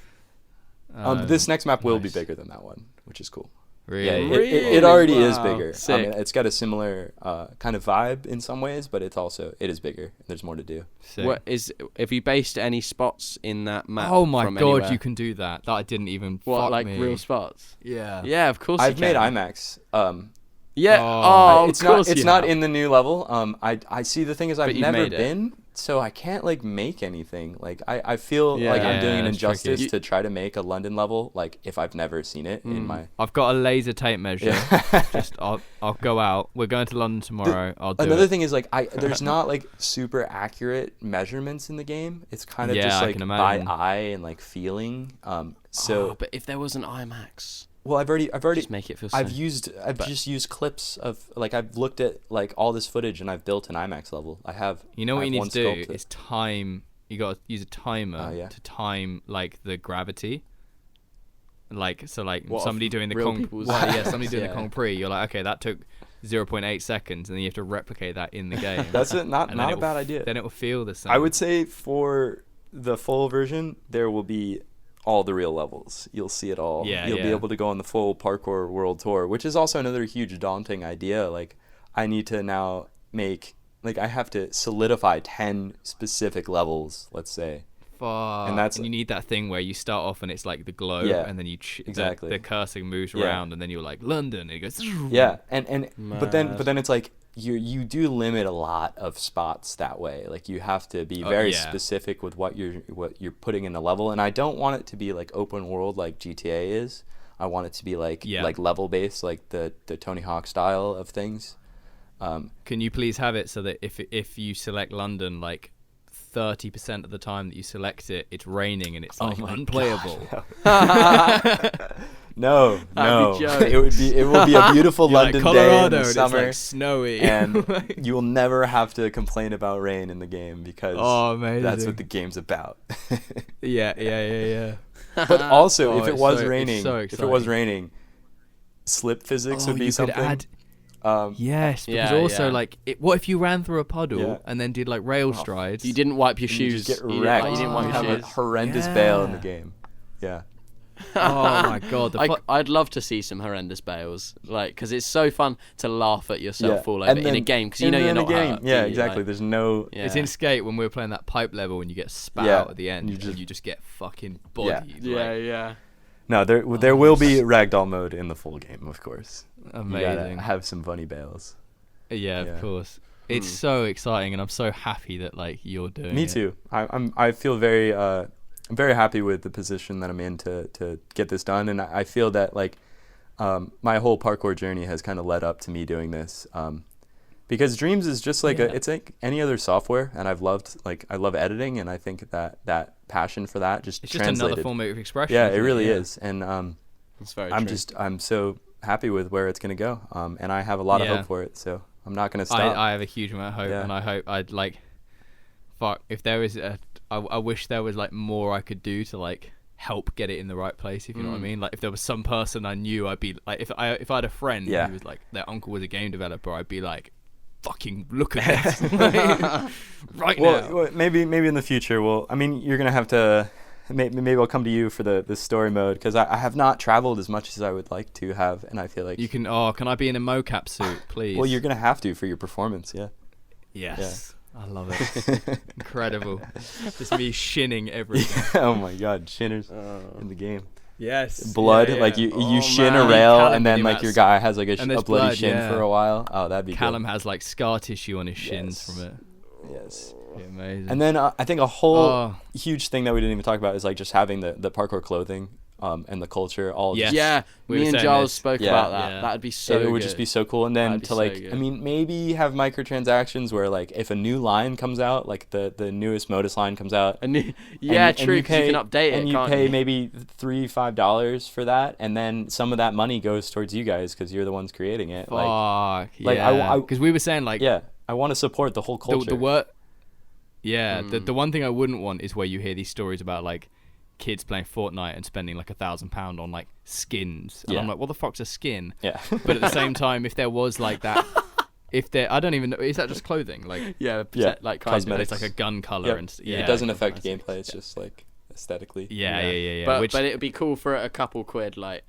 This next map will be bigger than that one, which is cool. Really? Yeah, it already is Wow. bigger. Sick. I mean, it's got a similar kind of vibe in some ways, but it is bigger. There's more to do. What have you based any spots in that map? Oh my from god, anywhere? you can do that. That I didn't even. What, fuck like me. real spots? Yeah. Yeah, of course. I've you made can. IMAX. It's It's not in the new level. I see. The thing is, I've you've never made it. been, so I can't like make anything. Like I feel like I'm doing an it's injustice tricky. to try to make a London level. Like if I've never seen it in my. I've got a laser tape measure. Just I'll go out. We're going to London tomorrow. I'll do Another it. thing is like there's not like super accurate measurements in the game. It's kind of Yeah, just I like can by imagine. eye and like feeling. But if there was an IMAX, Well, I've already just make it feel. I've safe. just used clips of like I've looked at like all this footage and I've built an IMAX level. I have. You know what you I have need to one do sculpted. is time. You got to use a timer yeah. to time like the gravity. Like so, like What, somebody of doing the real people's- somebody doing Yeah. the Grand Prix. You're like, okay, that took 0.8 seconds, and then you have to replicate that in the game. That's it. Not And then a it will bad idea. Then it will feel the same. I would say for the full version, there will be all the real levels. You'll see it all. Yeah, You'll be yeah. able to go on the full Parkour World Tour, which is also another huge daunting idea. Like, I need to now make, like, I have to solidify 10 specific levels, let's say. Fuck. And you need that thing where you start off and it's like the glow, Yeah, and then exactly. the cursor moves Yeah. around, and then you're like London, and it goes. Yeah, and but Mad. then it's like you do limit a lot of spots that way. Like you have to be very yeah. specific with what you're putting in a level, and I don't want it to be like open world like GTA is. I want it to be like level based, like the Tony Hawk style of things. Can you please have it so that if you select London, like 30% of the time that you select it, it's raining and it's like unplayable. No. That'd be jokes. It will be a beautiful You're London like day in Colorado, the and summer, it's like snowy, and you will never have to complain about rain in the game because amazing. that's what the game's about. yeah. But also, if it it's was so- it's raining, so if it was exciting. raining, slip physics would be you something. could add. Yes, because Yeah, also yeah. like, what if you ran through a puddle Yeah. and then did like rail strides? You didn't wipe your And you shoes. just get You wrecked. didn't wipe You your have a shoes. horrendous bail in the Yeah. game. Yeah. Oh my god, I'd love to see some horrendous bails, like, because it's so fun to laugh at yourself fall over And in a then- game, because you and know you're then not a game. hurt. Yeah, do you? exactly. Like, There's no. yeah. It's in Skate when we were playing that pipe level and you get spat Yeah, out at the end, you and just- you just get fucking bodied. Yeah, like, yeah. No, there will be ragdoll mode in the full game, of course. You amazing. gotta have some funny bails. Yeah, Yeah. of course. It's so exciting, and I'm so happy that like you're doing Me it. too. I feel very I'm very happy with the position that I'm in to get this done, and I feel that like my whole parkour journey has kind of led up to me doing this. Because Dreams is just like it's like any other software, and I love editing, and I think that passion for that just It's just translated. another form of expression. Yeah, it isn't really Yeah. is, and It's very I'm true. I'm so happy with where it's gonna go, and I have a lot of Yeah. hope for it. So I'm not gonna stop. I have a huge amount of hope, Yeah. and I hope I'd like. Fuck, if there was I wish there was like more I could do to like help get it in the right place. If you know what I mean. Like if there was some person I knew, I'd be like, if I had a friend Yeah. who was like their uncle was a game developer, I'd be like, fucking look at this right now. Well, maybe in the future. Well, I mean, you're gonna have to. Maybe I'll come to you for the story mode, because I have not traveled as much as I would like to have, and I feel like You can. Oh, can I be in a mocap suit, please? Well, you're gonna have to for your performance. Yeah. Yes. I love it. Incredible. Just me shinning everything. Oh my God, shinners in the game. Yes. Blood, Yeah, yeah. like you Oh, shin man. a rail, Callum and then Mini like Mats. your guy has like And a there's bloody blood, shin yeah. for a while. Oh, that'd be Callum has like scar tissue on his shins Yes. from it. good. Yes. Be amazing. And then I think a whole Oh. huge thing that we didn't even talk about is like just having the parkour clothing and the culture all Yes. just Yeah, We me were and saying Giles this. spoke Yeah. about that. Yeah. That'd be so it would good. just be so cool. And then That'd be to so like, good. I mean, maybe have microtransactions where like if a new line comes out, like the newest Motus line comes out, And and true, you 'cause you can update it, and you can't pay you? maybe $3-5 for that, and then some of that money goes towards you guys because you're the ones creating it. Fuck. like, Yeah. I- Because we were saying like Yeah, I want to support the whole culture. the word. Yeah. The one thing I wouldn't want is where you hear these stories about like kids playing Fortnite and spending like £1,000 on like skins. And I'm like, what the fuck's a skin? Yeah. But at the same time, if there was like that, I don't even know, is that just clothing? Like, Yeah, Yeah, like kind of. cosmetics. it's like a gun color Yep. and It doesn't affect gameplay. It's just like aesthetically. Yeah. But it would be cool for a couple quid, like,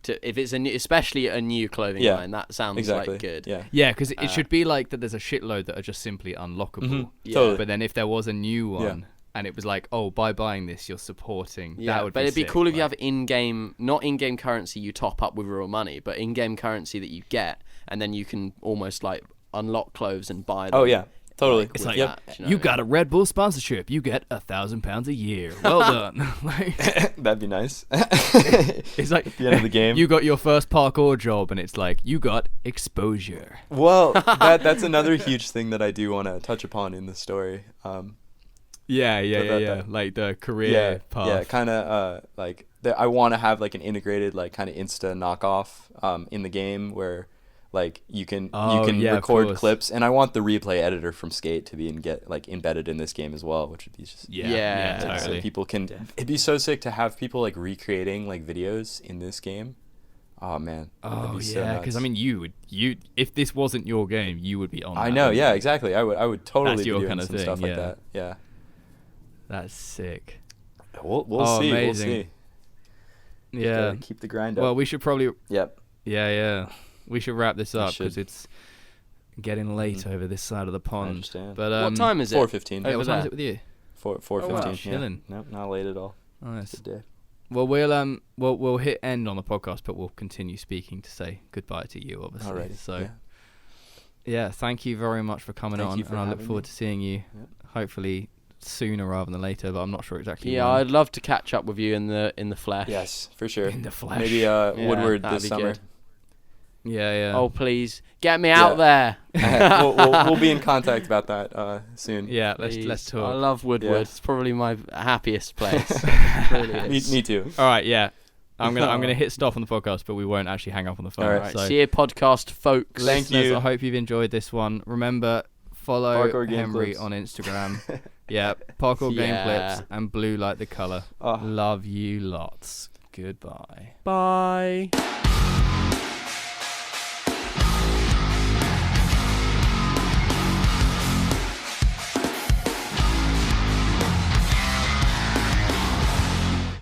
if it's especially a new clothing Yeah, line. That sounds Exactly. like good. Yeah. Yeah, because it should be like that. There's a shitload that are just simply unlockable. Mhm. Yeah. Totally. But then if there was a new one, Yeah. and it was like, oh, by buying this, you're supporting. Yeah, that would but be it'd be sick, cool if you like- have not in-game currency you top up with real money, but in-game currency that you get, and then you can almost like unlock clothes and buy them. Oh yeah. Totally. Like, It's with like, that, do know you what I got a Red Bull sponsorship. You get £1,000 a year. Well done. Like, That'd be nice. it's like At the end of the game. you got your first parkour job, and it's like you got exposure. Well, that's another huge thing that I do want to touch upon in the story. Yeah. But Like the career path. Yeah, kind of like I want to have like an integrated like kind of Insta knockoff in the game where like you can Oh, yeah, of record course. clips, and I want the replay editor from Skate to be embedded in this game as well, which would be just Yeah, so totally. people can. It'd be so sick to have people like recreating like videos in this game. Oh man. that'd Oh be so yeah, because I nuts. mean, you if this wasn't your game, you would be on. I that, know, wouldn't yeah, you? exactly. I would totally That's be your doing kind of some thing, stuff like yeah. that. Yeah. That's sick. We'll Oh, see. amazing. We'll see. Yeah. Gotta keep the grind up. Well, we should probably. Yep. Yeah. We should wrap this up should. because it's getting late over this side of the pond. understand. But What time is it? 4:15. Yeah, over what time is there? it with you? 4:15. wow, Yeah. chilling. Nope, not late at all. Nice. Good day. Well, we'll hit end on the podcast, but we'll continue speaking to say goodbye to you, obviously. Alrighty. So yeah, thank you very much for coming Thank on, you for and I look having forward me. to seeing you. Yep. Hopefully sooner rather than later, but I'm not sure exactly. Yeah, when. I'd love to catch up with you in the flesh. Yes, for sure. In the flesh. Maybe Woodward that'd this be summer. good. Yeah. Oh please, get me out there. we'll be in contact about that soon. Yeah, let's Please. talk. I love Woodward. Yeah. It's probably my happiest place. It really Me, is. me too. All right, yeah. I'm gonna hit stop on the podcast, but we won't actually hang up on the phone. All right. Right, So see you, podcast folks. Thank listeners, you. I hope you've enjoyed this one. Remember, follow Parkour game Henry clips. on Instagram. Yeah, parkour game Yeah. clips and blue like the color. Oh. Love you lots. Goodbye. Bye.